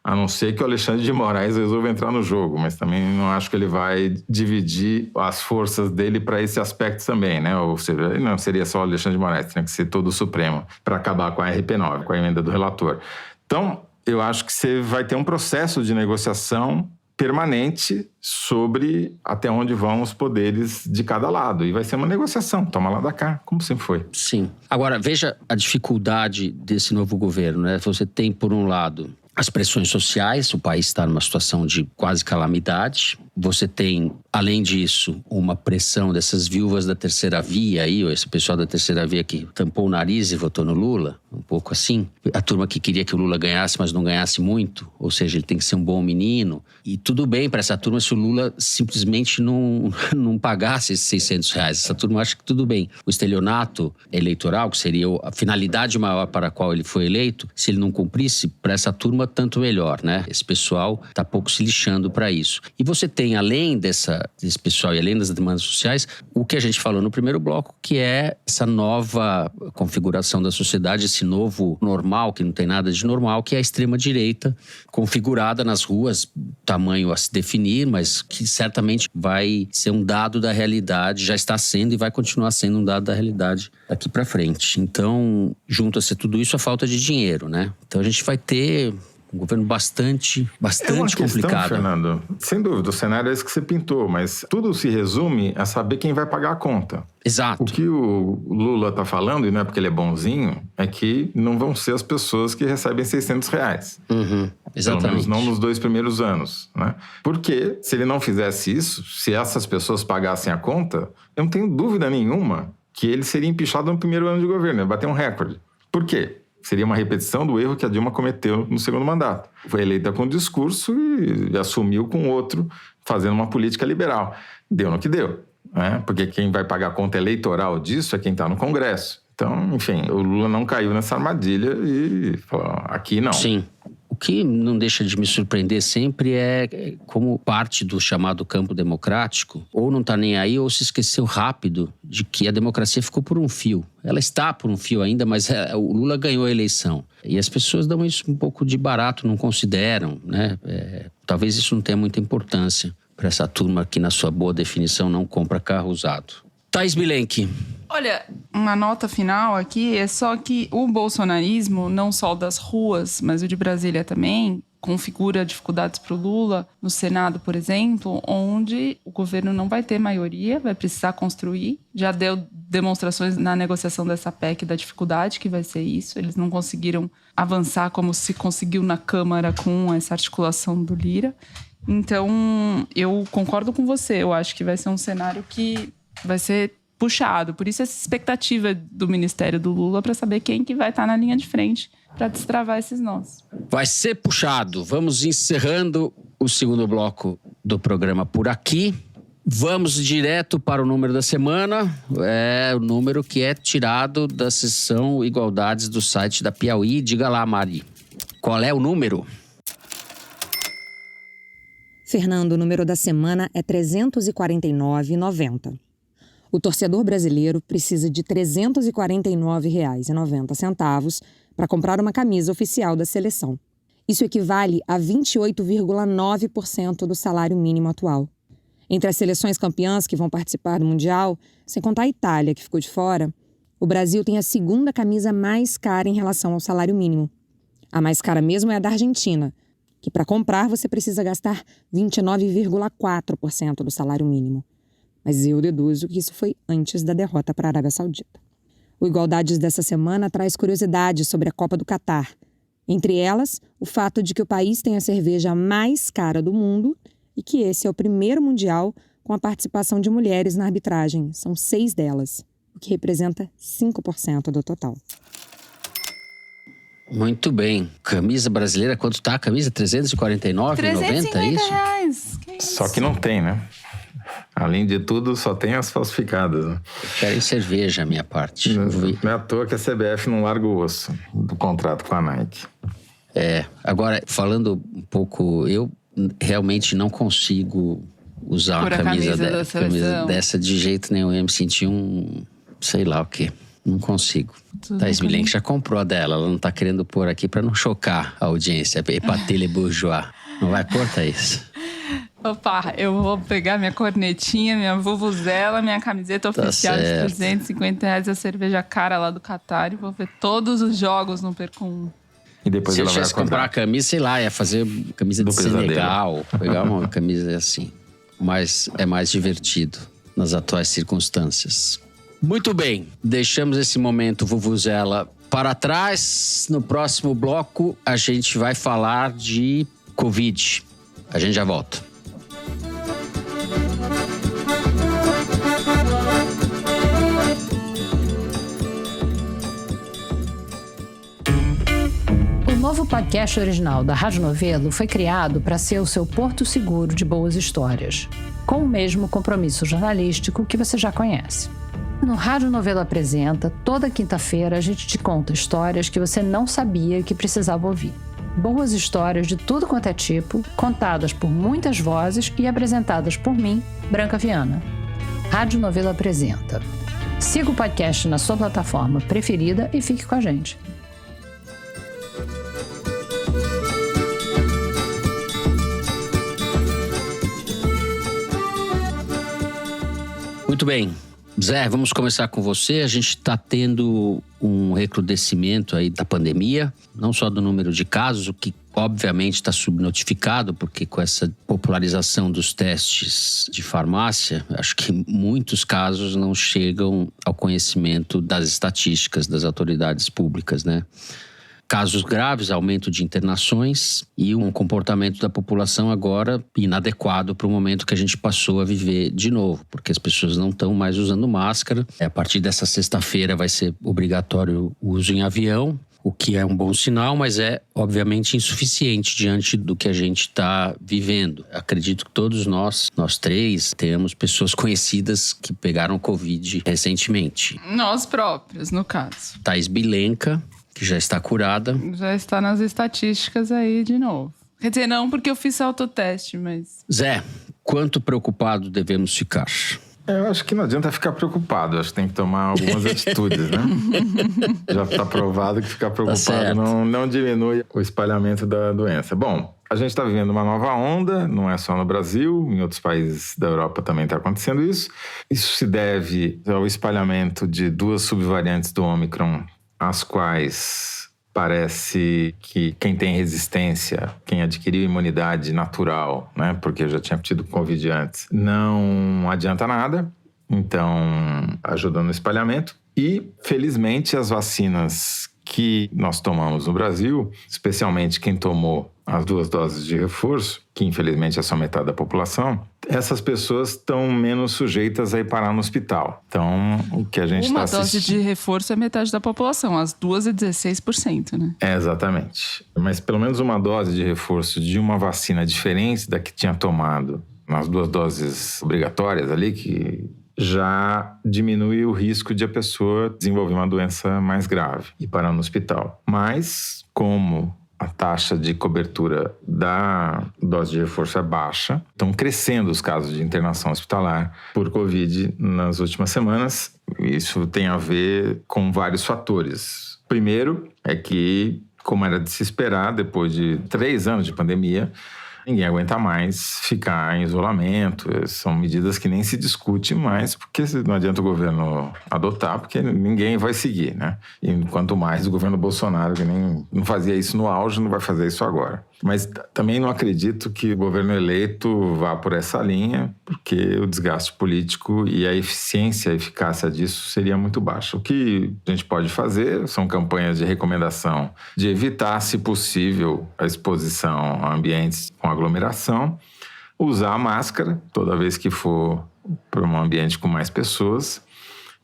A não ser que o Alexandre de Moraes resolva entrar no jogo, mas também não acho que ele vai dividir as forças dele para esse aspecto também, né? Ou seja, não seria só o Alexandre de Moraes, tinha que ser todo o Supremo para acabar com a RP9, com a emenda do relator. Então, eu acho que você vai ter um processo de negociação permanente sobre até onde vão os poderes de cada lado. E vai ser uma negociação, toma lá da cá, como sempre foi. Sim. Agora, veja a dificuldade desse novo governo, né? Você tem, por um lado, as pressões sociais, o país está numa situação de quase calamidade. Você tem, além disso, uma pressão dessas viúvas da terceira via aí, ou esse pessoal da terceira via que tampou o nariz e votou no Lula, um pouco assim. A turma que queria que o Lula ganhasse, mas não ganhasse muito, ou seja, ele tem que ser um bom menino. E tudo bem para essa turma se o Lula simplesmente não pagasse esses R$600. Essa turma acha que tudo bem. O estelionato eleitoral, que seria a finalidade maior para a qual ele foi eleito, se ele não cumprisse, para essa turma, tanto melhor, né? Esse pessoal está pouco se lixando para isso. E você tem, além desse pessoal e além das demandas sociais, o que a gente falou no primeiro bloco, que é essa nova configuração da sociedade, esse novo normal, que não tem nada de normal, que é a extrema-direita, configurada nas ruas, tamanho a se definir, mas que certamente vai ser um dado da realidade, já está sendo e vai continuar sendo um dado da realidade daqui para frente. Então, junta-se tudo isso a falta de dinheiro, né? Então a gente vai ter um governo bastante complicado. Questão, Fernando, sem dúvida, o cenário é esse que você pintou, mas tudo se resume a saber quem vai pagar a conta. Exato. O que o Lula está falando, e não é porque ele é bonzinho, é que não vão ser as pessoas que recebem R$600. Exatamente. Pelo menos não nos 2 primeiros anos, né? Porque se ele não fizesse isso, se essas pessoas pagassem a conta, eu não tenho dúvida nenhuma que ele seria empichado no primeiro ano de governo, ia bater um recorde. Por quê? Seria uma repetição do erro que a Dilma cometeu no segundo mandato. Foi eleita com um discurso e assumiu com outro, fazendo uma política liberal. Deu no que deu, né? Porque quem vai pagar a conta eleitoral disso é quem está no Congresso. Então, enfim, o Lula não caiu nessa armadilha e falou, aqui não. Sim. O que não deixa de me surpreender sempre é como parte do chamado campo democrático, ou não está nem aí, ou se esqueceu rápido de que a democracia ficou por um fio. Ela está por um fio ainda, mas o Lula ganhou a eleição. E as pessoas dão isso um pouco de barato, não consideram, né? Talvez isso não tenha muita importância para essa turma que, na sua boa definição, não compra carro usado. Thais Bilenque. Olha, uma nota final aqui é só que o bolsonarismo, não só das ruas, mas o de Brasília também, configura dificuldades para o Lula no Senado, por exemplo, onde o governo não vai ter maioria, vai precisar construir. Já deu demonstrações na negociação dessa PEC da dificuldade que vai ser isso. Eles não conseguiram avançar como se conseguiu na Câmara com essa articulação do Lira. Então, eu concordo com você. Eu acho que vai ser um cenário que vai ser puxado. Por isso, essa expectativa do Ministério do Lula para saber quem que vai estar na linha de frente para destravar esses nós. Vai ser puxado. Vamos encerrando o segundo bloco do programa por aqui. Vamos direto para o número da semana. É o número que é tirado da seção Igualdades do site da Piauí. Diga lá, Mari. Qual é o número? Fernando, o número da semana é 349,90. O torcedor brasileiro precisa de R$ 349,90 para comprar uma camisa oficial da seleção. Isso equivale a 28,9% do salário mínimo atual. Entre as seleções campeãs que vão participar do Mundial, sem contar a Itália, que ficou de fora, o Brasil tem a segunda camisa mais cara em relação ao salário mínimo. A mais cara mesmo é a da Argentina, que para comprar você precisa gastar 29,4% do salário mínimo. Mas eu deduzo que isso foi antes da derrota para a Arábia Saudita. O Igualdades dessa semana traz curiosidades sobre a Copa do Catar. Entre elas, o fato de que o país tem a cerveja mais cara do mundo e que esse é o primeiro mundial com a participação de mulheres na arbitragem. São 6 delas, o que representa 5% do total. Muito bem. Camisa brasileira, quanto tá a camisa? R$349,90, é isso? R$350. Que isso? Só que não tem, né? Além de tudo, só tem as falsificadas. Né? Querem cerveja, a minha parte. Não é à toa que a CBF não larga o osso do contrato com a Nike. Agora, falando um pouco, eu realmente não consigo usar uma camisa dessa de jeito nenhum. Eu me senti sei lá o quê. Não consigo. Thais Bilenque já comprou a dela. Ela não tá querendo pôr aqui pra não chocar a audiência. Epatê le bourgeois. Não vai pôr, Thaís? Opa, eu vou pegar minha cornetinha, minha vuvuzela, minha camiseta oficial de R$350, a cerveja cara lá do Catar, e vou ver todos os jogos no Percum. E depois se ela eu tivesse vai comprar a camisa, sei lá, ia fazer camisa de Senegal, pegar uma camisa assim. Mas é mais divertido nas atuais circunstâncias. Muito bem, deixamos esse momento vuvuzela para trás. No próximo bloco, a gente vai falar de Covid. A gente já volta. O novo podcast original da Rádio Novelo foi criado para ser o seu porto seguro de boas histórias, com o mesmo compromisso jornalístico que você já conhece. No Rádio Novelo Apresenta, toda quinta-feira a gente te conta histórias que você não sabia que precisava ouvir. Boas histórias de tudo quanto é tipo, contadas por muitas vozes e apresentadas por mim, Branca Viana. Rádio Novelo Apresenta. Siga o podcast na sua plataforma preferida e fique com a gente. Muito bem. Zé, vamos começar com você. A gente está tendo um recrudescimento aí da pandemia, não só do número de casos, o que obviamente está subnotificado, porque com essa popularização dos testes de farmácia, acho que muitos casos não chegam ao conhecimento das estatísticas das autoridades públicas, né? Casos graves, aumento de internações e um comportamento da população agora inadequado para o momento que a gente passou a viver de novo, porque as pessoas não estão mais usando máscara. A partir dessa sexta-feira vai ser obrigatório o uso em avião, o que é um bom sinal, mas é obviamente insuficiente diante do que a gente está vivendo. Acredito que todos nós três, temos pessoas conhecidas que pegaram Covid recentemente. Nós próprios, no caso. Thais Bilenque que já está curada. Já está nas estatísticas aí de novo. Quer dizer, não porque eu fiz autoteste, mas... Zé, quanto preocupado devemos ficar? Eu acho que não adianta ficar preocupado, acho que tem que tomar algumas atitudes, né? Já está provado que ficar preocupado não diminui o espalhamento da doença. Bom, a gente está vivendo uma nova onda, não é só no Brasil, em outros países da Europa também está acontecendo isso. Isso se deve ao espalhamento de 2 subvariantes do Ômicron, as quais parece que quem tem resistência, quem adquiriu imunidade natural, né, porque já tinha tido Covid antes, não adianta nada, então ajuda no espalhamento. E, felizmente, as vacinas que nós tomamos no Brasil, especialmente quem tomou as 2 doses de reforço, que infelizmente é só metade da população, essas pessoas estão menos sujeitas a ir parar no hospital. Então, o que a gente está assistindo... Uma dose de reforço é metade da população, as 2 é 16%, né? É, exatamente. Mas pelo menos uma dose de reforço de uma vacina diferente da que tinha tomado nas 2 doses obrigatórias ali, que já diminui o risco de a pessoa desenvolver uma doença mais grave e parar no hospital. Mas, como a taxa de cobertura da dose de reforço é baixa, estão crescendo os casos de internação hospitalar por Covid nas últimas semanas. Isso tem a ver com vários fatores. Primeiro é que, como era de se esperar, depois de 3 anos de pandemia, ninguém aguenta mais ficar em isolamento. São medidas que nem se discute mais, porque não adianta o governo adotar, porque ninguém vai seguir, né? E quanto mais o governo Bolsonaro, que nem não fazia isso no auge, não vai fazer isso agora. Mas também não acredito que o governo eleito vá por essa linha, porque o desgaste político e a eficiência, a eficácia disso seria muito baixa. O que a gente pode fazer são campanhas de recomendação de evitar, se possível, a exposição a ambientes com aglomeração, usar a máscara toda vez que for para um ambiente com mais pessoas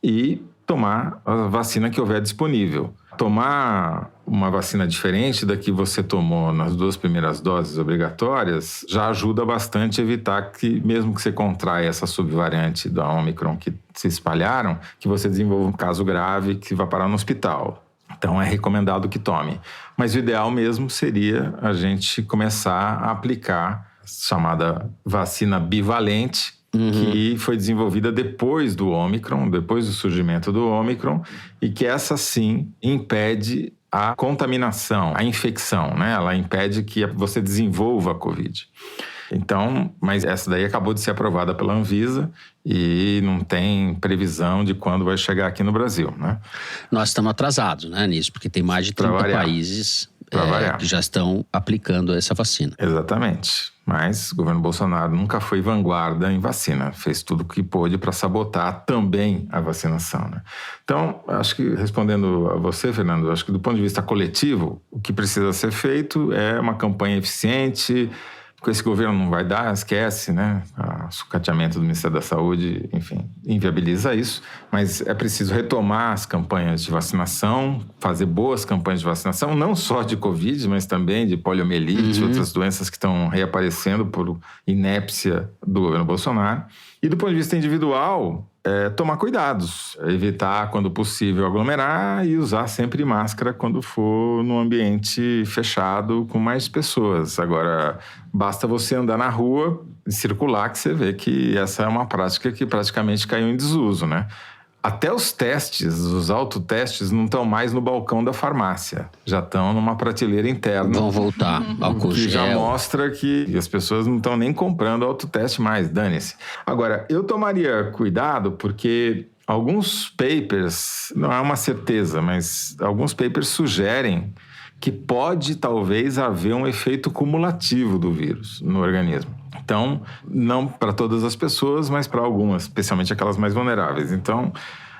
e tomar a vacina que houver disponível. Tomar uma vacina diferente da que você tomou nas 2 primeiras doses obrigatórias já ajuda bastante a evitar que, mesmo que você contraia essa subvariante da Ômicron que se espalharam, que você desenvolva um caso grave que vá parar no hospital. Então é recomendado que tome. Mas o ideal mesmo seria a gente começar a aplicar a chamada vacina bivalente, que foi desenvolvida depois do Ômicron, depois do surgimento do Ômicron, e que essa sim impede a contaminação, a infecção, né? Ela impede que você desenvolva a Covid. Então, mas essa daí acabou de ser aprovada pela Anvisa e não tem previsão de quando vai chegar aqui no Brasil, né? Nós estamos atrasados, né, nisso, porque tem mais de 30 países que já estão aplicando essa vacina. Exatamente. Mas o governo Bolsonaro nunca foi vanguarda em vacina. Fez tudo o que pôde para sabotar também a vacinação, né? Então, acho que respondendo a você, Fernando, acho que do ponto de vista coletivo, o que precisa ser feito é uma campanha eficiente. Com esse governo não vai dar, esquece, né? O sucateamento do Ministério da Saúde, enfim, inviabiliza isso. Mas é preciso retomar as campanhas de vacinação, fazer boas campanhas de vacinação, não só de Covid, mas também de poliomielite, outras doenças que estão reaparecendo por inépcia do governo Bolsonaro. E do ponto de vista individual, tomar cuidados, evitar, quando possível, aglomerar e usar sempre máscara quando for num ambiente fechado com mais pessoas. Agora, basta você andar na rua e circular que você vê que essa é uma prática que praticamente caiu em desuso, né? Até os testes, os autotestes, não estão mais no balcão da farmácia. Já estão numa prateleira interna. Vão voltar ao que já mostra que as pessoas não estão nem comprando autoteste mais, dane-se. Agora, eu tomaria cuidado porque alguns papers, não é uma certeza, mas alguns papers sugerem que pode talvez haver um efeito cumulativo do vírus no organismo. Então, não para todas as pessoas, mas para algumas, especialmente aquelas mais vulneráveis. Então,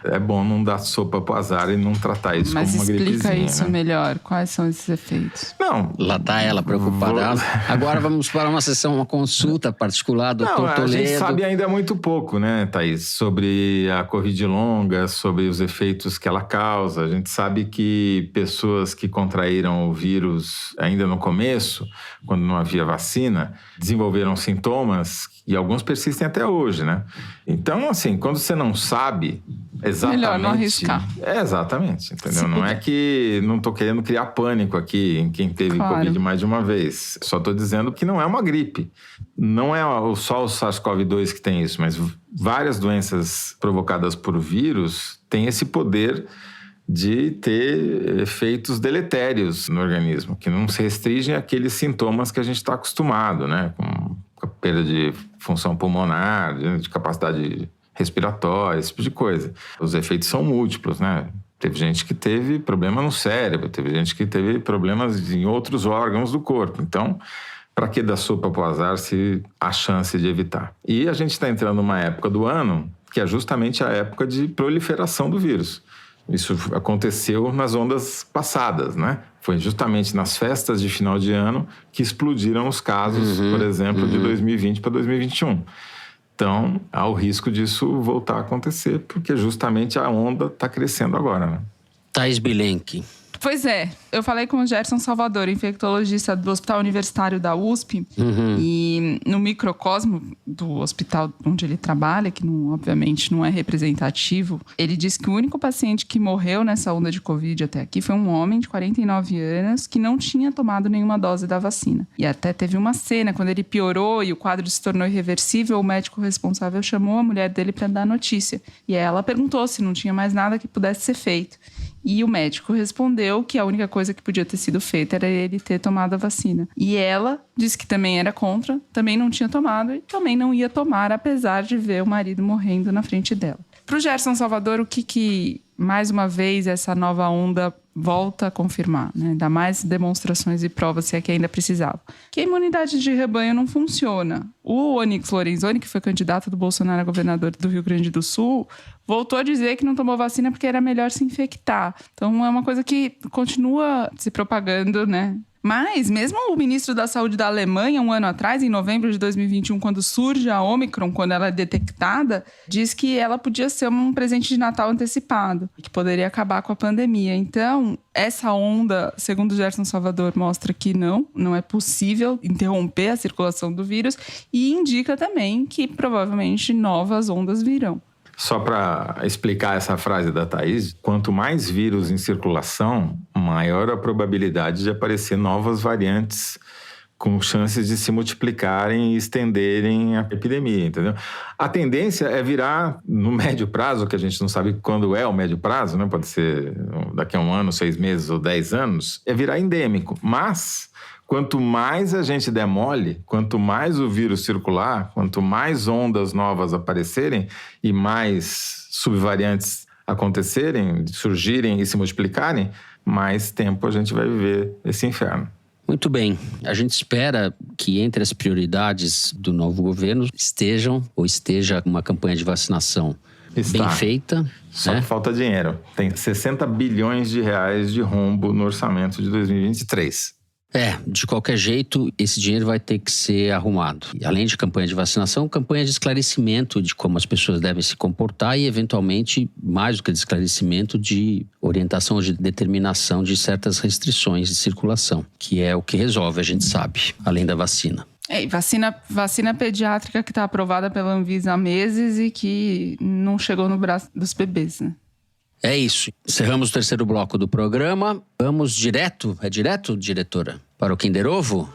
é bom não dar sopa pro azar e não tratar isso como uma gripezinha. Mas explica isso, né? Melhor. Quais são esses efeitos? Não. Lá tá ela preocupada. Agora vamos para uma sessão, uma consulta particular do Dr. Toledo. A gente sabe ainda muito pouco, né, Thaís? Sobre a Covid longa, sobre os efeitos que ela causa. A gente sabe que pessoas que contraíram o vírus ainda no começo, quando não havia vacina, desenvolveram sintomas e alguns persistem até hoje, né? Então, assim, quando você não sabe Exatamente. Melhor não arriscar. Exatamente, entendeu? Não é que não tô querendo criar pânico aqui em quem teve Covid mais de uma vez. Só tô dizendo que não é uma gripe. Não é só o SARS-CoV-2 que tem isso, mas várias doenças provocadas por vírus têm esse poder de ter efeitos deletérios no organismo, que não se restringem àqueles sintomas que a gente está acostumado, né? Com a perda de função pulmonar, de capacidade respiratória, esse tipo de coisa. Os efeitos são múltiplos, né? Teve gente que teve problema no cérebro, teve gente que teve problemas em outros órgãos do corpo. Então, para que dar sopa pro azar se há chance de evitar? E a gente está entrando numa época do ano que é justamente a época de proliferação do vírus. Isso aconteceu nas ondas passadas, né? Foi justamente nas festas de final de ano que explodiram os casos, por exemplo, de 2020 para 2021. Então, há o risco disso voltar a acontecer, porque justamente a onda está crescendo agora, né? Thais Bilenque. Pois é, eu falei com o Gerson Salvador, infectologista do Hospital Universitário da USP, e no microcosmo do hospital onde ele trabalha, que obviamente não é representativo, ele disse que o único paciente que morreu nessa onda de Covid até aqui foi um homem de 49 anos que não tinha tomado nenhuma dose da vacina. E até teve uma cena, quando ele piorou e o quadro se tornou irreversível, o médico responsável chamou a mulher dele para dar notícia. E ela perguntou se não tinha mais nada que pudesse ser feito. E o médico respondeu que a única coisa que podia ter sido feita era ele ter tomado a vacina. E ela disse que também era contra, também não tinha tomado e também não ia tomar, apesar de ver o marido morrendo na frente dela. Para o Gerson Salvador, o que mais uma vez essa nova onda volta a confirmar, né? Dá mais demonstrações e provas, se é que ainda precisava. Que a imunidade de rebanho não funciona. O Onyx Lorenzoni, que foi candidato do Bolsonaro a governador do Rio Grande do Sul, voltou a dizer que não tomou vacina porque era melhor se infectar. Então é uma coisa que continua se propagando, né? Mas mesmo o ministro da Saúde da Alemanha, um ano atrás, em novembro de 2021, quando surge a Omicron, quando ela é detectada, diz que ela podia ser um presente de Natal antecipado, que poderia acabar com a pandemia. Então, essa onda, segundo o Gerson Salvador, mostra que não é possível interromper a circulação do vírus e indica também que provavelmente novas ondas virão. Só para explicar essa frase da Thaís, quanto mais vírus em circulação, maior a probabilidade de aparecer novas variantes com chances de se multiplicarem e estenderem a epidemia, entendeu? A tendência é virar, no médio prazo, que a gente não sabe quando é o médio prazo, né? Pode ser daqui a 1 ano, 6 meses ou 10 anos, é virar endêmico. Mas quanto mais a gente demole, quanto mais o vírus circular, quanto mais ondas novas aparecerem e mais subvariantes acontecerem, surgirem e se multiplicarem, mais tempo a gente vai viver esse inferno. Muito bem. A gente espera que entre as prioridades do novo governo esteja uma campanha de vacinação bem feita. Só que falta dinheiro. Tem 60 bilhões de reais de rombo no orçamento de 2023. De qualquer jeito, esse dinheiro vai ter que ser arrumado. E além de campanha de vacinação, campanha de esclarecimento de como as pessoas devem se comportar e, eventualmente, mais do que de esclarecimento, de orientação ou de determinação de certas restrições de circulação, que é o que resolve, a gente sabe, além da vacina. E vacina pediátrica que está aprovada pela Anvisa há meses e que não chegou no braço dos bebês, né? É isso. Encerramos o terceiro bloco do programa. Vamos direto, diretora? Para o Kinder Ovo?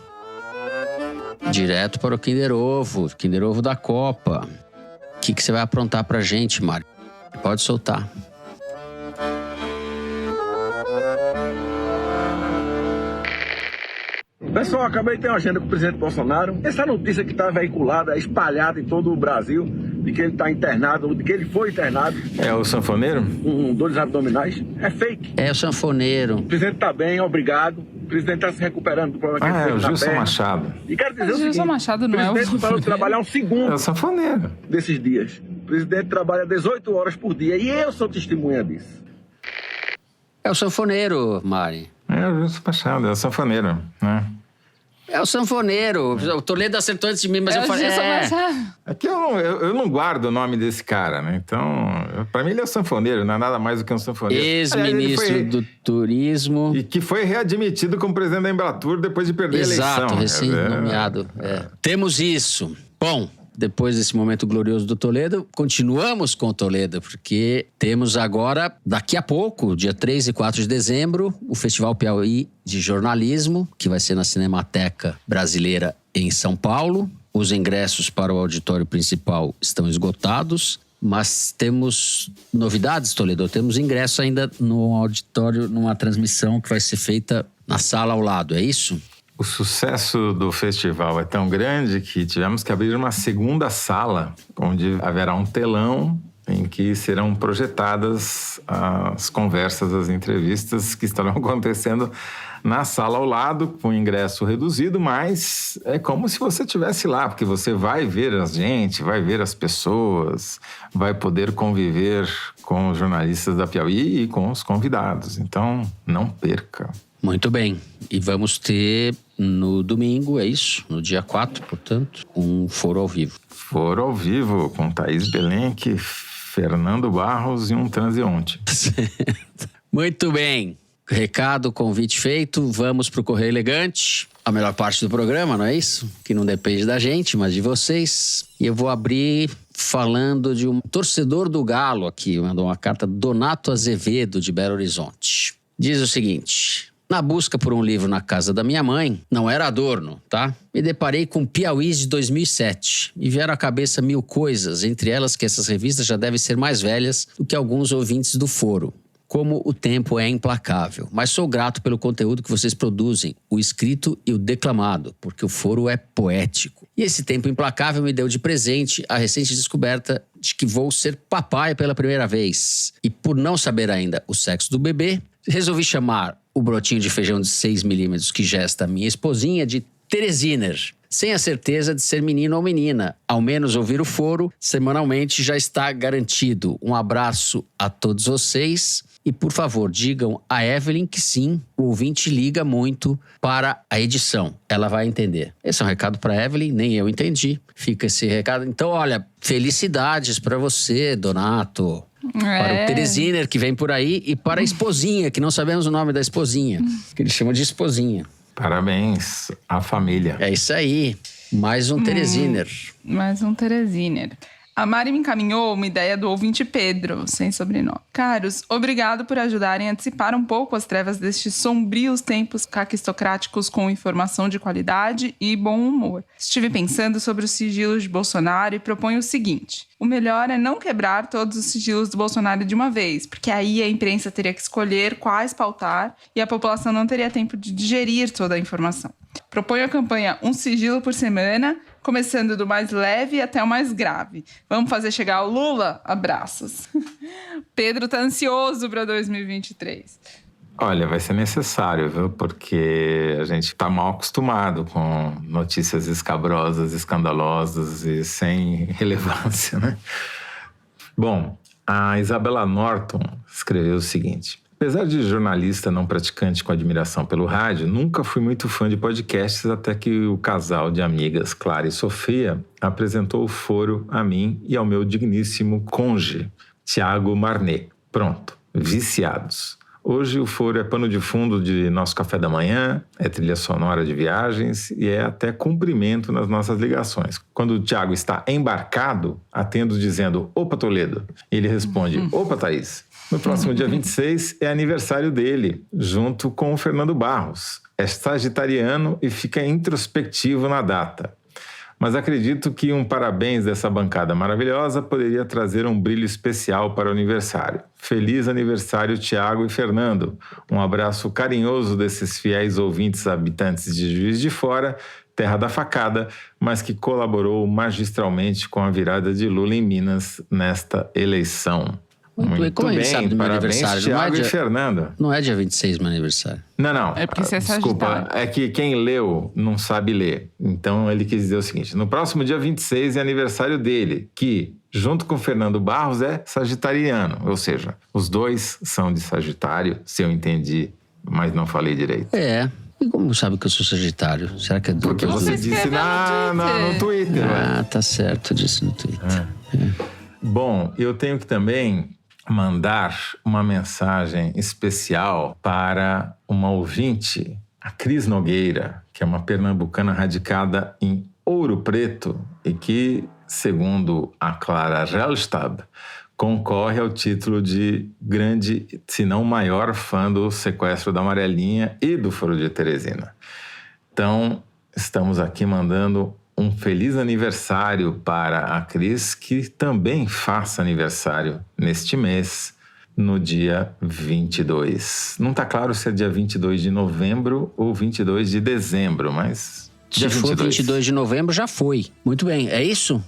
Direto para o Kinder Ovo da Copa. O que você vai aprontar pra gente, Mário? Pode soltar. Pessoal, acabei de ter uma agenda com o presidente Bolsonaro. Essa notícia que está veiculada, espalhada em todo o Brasil, de que ele está internado, de que ele foi internado. É o sanfoneiro? Com dores abdominais. É fake. É o sanfoneiro. O presidente está bem, obrigado. O presidente está se recuperando do problema que ele teve o Gilson Machado. E quero dizer o seguinte, Gilson Machado não é o presidente não parou de trabalhar um segundo. É o sanfoneiro. Desses dias. O presidente trabalha 18 horas por dia e eu sou testemunha disso. É o sanfoneiro, Mari. É o Gilson Machado, é o sanfoneiro, né? É o sanfoneiro. O Toledo acertou antes de mim, mas eu falei... É que eu não guardo o nome desse cara, né? Então, pra mim ele é o sanfoneiro, não é nada mais do que um sanfoneiro. Ex-ministro do Turismo. E que foi readmitido como presidente da Embratur depois de perder a eleição. Exato, recém-nomeado. Temos isso. Bom, depois desse momento glorioso do Toledo, continuamos com o Toledo, porque temos agora, daqui a pouco, dia 3 e 4 de dezembro, o Festival Piauí de Jornalismo, que vai ser na Cinemateca Brasileira em São Paulo. Os ingressos para o auditório principal estão esgotados, mas temos novidades, Toledo. Temos ingresso ainda no auditório, numa transmissão que vai ser feita na sala ao lado, é isso? O sucesso do festival é tão grande que tivemos que abrir uma segunda sala, onde haverá um telão em que serão projetadas as conversas, as entrevistas que estarão acontecendo na sala ao lado, com ingresso reduzido, mas é como se você estivesse lá, porque você vai ver a gente, vai ver as pessoas, vai poder conviver com os jornalistas da Piauí e com os convidados. Então, não perca. Muito bem. E vamos ter no domingo, é isso? No dia 4, portanto, um foro ao vivo. Foro ao vivo com Thaís Belenque, Fernando Barros e um transeunte. Muito bem. Recado, convite feito. Vamos pro Correio Elegante. A melhor parte do programa, não é isso? Que não depende da gente, mas de vocês. E eu vou abrir falando de um torcedor do Galo aqui. Mandou uma carta, Donato Azevedo, de Belo Horizonte. Diz o seguinte: na busca por um livro na casa da minha mãe, não era Adorno, tá? Me deparei com Piauís de 2007 e vieram à cabeça 1000 coisas, entre elas que essas revistas já devem ser mais velhas do que alguns ouvintes do foro. Como o tempo é implacável, mas sou grato pelo conteúdo que vocês produzem, o escrito e o declamado, porque o foro é poético. E esse tempo implacável me deu de presente a recente descoberta de que vou ser papai pela primeira vez. E por não saber ainda o sexo do bebê, resolvi chamar o brotinho de feijão de 6 milímetros que gesta minha esposinha de Teresiner, sem a certeza de ser menino ou menina. Ao menos ouvir o foro semanalmente já está garantido. Um abraço a todos vocês. E, por favor, digam a Evelyn que sim, o ouvinte liga muito para a edição. Ela vai entender. Esse é um recado para a Evelyn, nem eu entendi. Fica esse recado. Então, olha, felicidades para você, Donato. Para o Teresiner, que vem por aí, e para a esposinha, que não sabemos o nome da esposinha, que ele chama de esposinha. Parabéns à família. É isso aí. Mais um Teresiner. Mais um Teresiner. A Mari me encaminhou uma ideia do ouvinte Pedro, sem sobrenome. Caros, obrigado por ajudarem a dissipar um pouco as trevas destes sombrios tempos caquistocráticos com informação de qualidade e bom humor. Estive pensando sobre os sigilos de Bolsonaro e proponho o seguinte: o melhor é não quebrar todos os sigilos do Bolsonaro de uma vez, porque aí a imprensa teria que escolher quais pautar e a população não teria tempo de digerir toda a informação. Proponho a campanha Um Sigilo por Semana, começando do mais leve até o mais grave. Vamos fazer chegar ao Lula? Abraços. Pedro tá ansioso para 2023. Olha, vai ser necessário, viu? Porque a gente tá mal acostumado com notícias escabrosas, escandalosas e sem relevância, né? Bom, a Isabela Norton escreveu o seguinte: apesar de jornalista não praticante com admiração pelo rádio, nunca fui muito fã de podcasts até que o casal de amigas, Clara e Sofia, apresentou o foro a mim e ao meu digníssimo cônjuge, Tiago Marnet. Pronto, viciados. Hoje o foro é pano de fundo de nosso café da manhã, é trilha sonora de viagens e é até cumprimento nas nossas ligações. Quando o Tiago está embarcado, atendo dizendo: opa, Toledo. Ele responde: opa, Thaís. No próximo dia 26 é aniversário dele, junto com o Fernando Barros. É sagitariano e fica introspectivo na data. Mas acredito que um parabéns dessa bancada maravilhosa poderia trazer um brilho especial para o aniversário. Feliz aniversário, Tiago e Fernando. Um abraço carinhoso desses fiéis ouvintes habitantes de Juiz de Fora, terra da facada, mas que colaborou magistralmente com a virada de Lula em Minas nesta eleição. Muito Como bem, ele sabe do meu parabéns, aniversário? Tiago e Fernando. Não é dia 26 meu aniversário. Não. É porque você é Desculpa, sagitário. é que quem leu não sabe ler. Então ele quis dizer o seguinte: no próximo dia 26 é aniversário dele, que, junto com o Fernando Barros, é sagitariano. Ou seja, os dois são de Sagitário, se eu entendi, mas não falei direito. É. E como sabe que eu sou sagitário? Será que é Porque você disse no Twitter. Ah, tá certo, eu disse no Twitter. Bom, eu tenho que também mandar uma mensagem especial para uma ouvinte, a Cris Nogueira, que é uma pernambucana radicada em Ouro Preto e que segundo a Clara Rellstab, concorre ao título de grande, se não maior fã do sequestro da Amarelinha e do Foro de Teresina. Então, estamos aqui mandando um feliz aniversário para a Cris, que também faça aniversário neste mês, no dia 22. Não está claro se é dia 22 de novembro ou 22 de dezembro, mas... Se for 22 de novembro, já foi. Muito bem, é isso?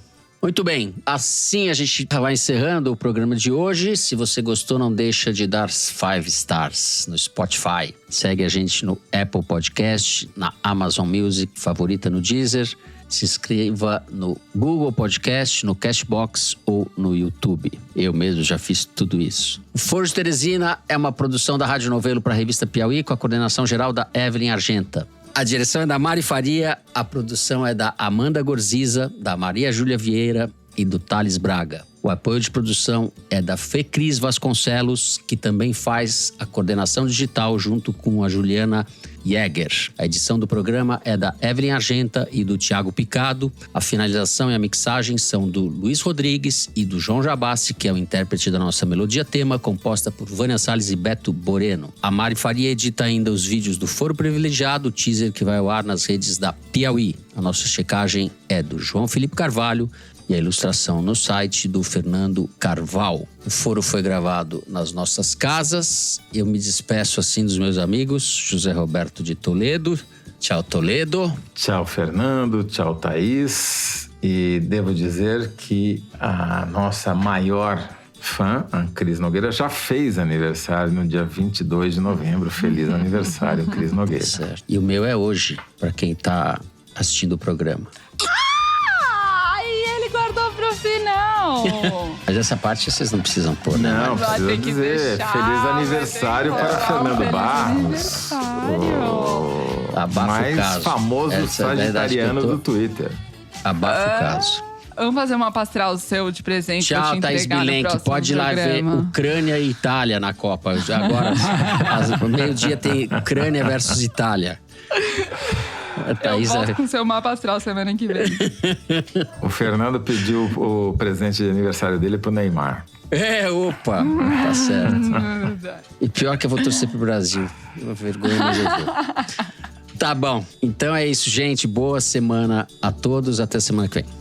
Muito bem, assim a gente vai encerrando o programa de hoje. Se você gostou, não deixa de dar 5 stars no Spotify. Segue a gente no Apple Podcast, na Amazon Music, favorita no Deezer. Se inscreva no Google Podcast, no Cashbox ou no YouTube. Eu mesmo já fiz tudo isso. O Foro de Teresina é uma produção da Rádio Novelo para a revista Piauí, com a coordenação geral da Evelyn Argenta. A direção é da Mari Faria, a produção é da Amanda Gorziza, da Maria Júlia Vieira e do Thales Braga. O apoio de produção é da Fecris Vasconcelos, que também faz a coordenação digital junto com a Juliana Jäger. A edição do programa é da Evelyn Argenta e do Thiago Picado. A finalização e a mixagem são do Luiz Rodrigues e do João Jabassi, que é o intérprete da nossa melodia tema, composta por Vânia Salles e Beto Boreno. A Mari Faria edita ainda os vídeos do Foro Privilegiado, o teaser que vai ao ar nas redes da Piauí. A nossa checagem é do João Felipe Carvalho e a ilustração no site do Fernando Carval. O foro foi gravado nas nossas casas. Eu me despeço assim dos meus amigos. José Roberto de Toledo. Tchau, Toledo. Tchau, Fernando. Tchau, Thaís. E devo dizer que a nossa maior fã, a Cris Nogueira, já fez aniversário no dia 22 de novembro. Feliz aniversário, Cris Nogueira. Certo. E o meu é hoje, para quem está assistindo o programa. Guardou pro final. Mas essa parte vocês não precisam pôr, né? Não, precisa dizer. Feliz aniversário para Fernando Barros. O mais famoso sagitariano do Twitter. Abafa o caso. Vamos fazer uma pastoral seu de presente. Tchau, Thaís Bilenque. Pode ir lá ver Ucrânia e Itália na Copa. Agora, meio-dia tem Ucrânia versus Itália. Eu volto com seu mapa astral semana que vem. O Fernando pediu o presente de aniversário dele pro Neymar. Opa, tá certo. E pior que eu vou torcer pro Brasil. Uma vergonha, mas eu vou. Tá bom, então é isso, gente. Boa semana a todos. Até semana que vem.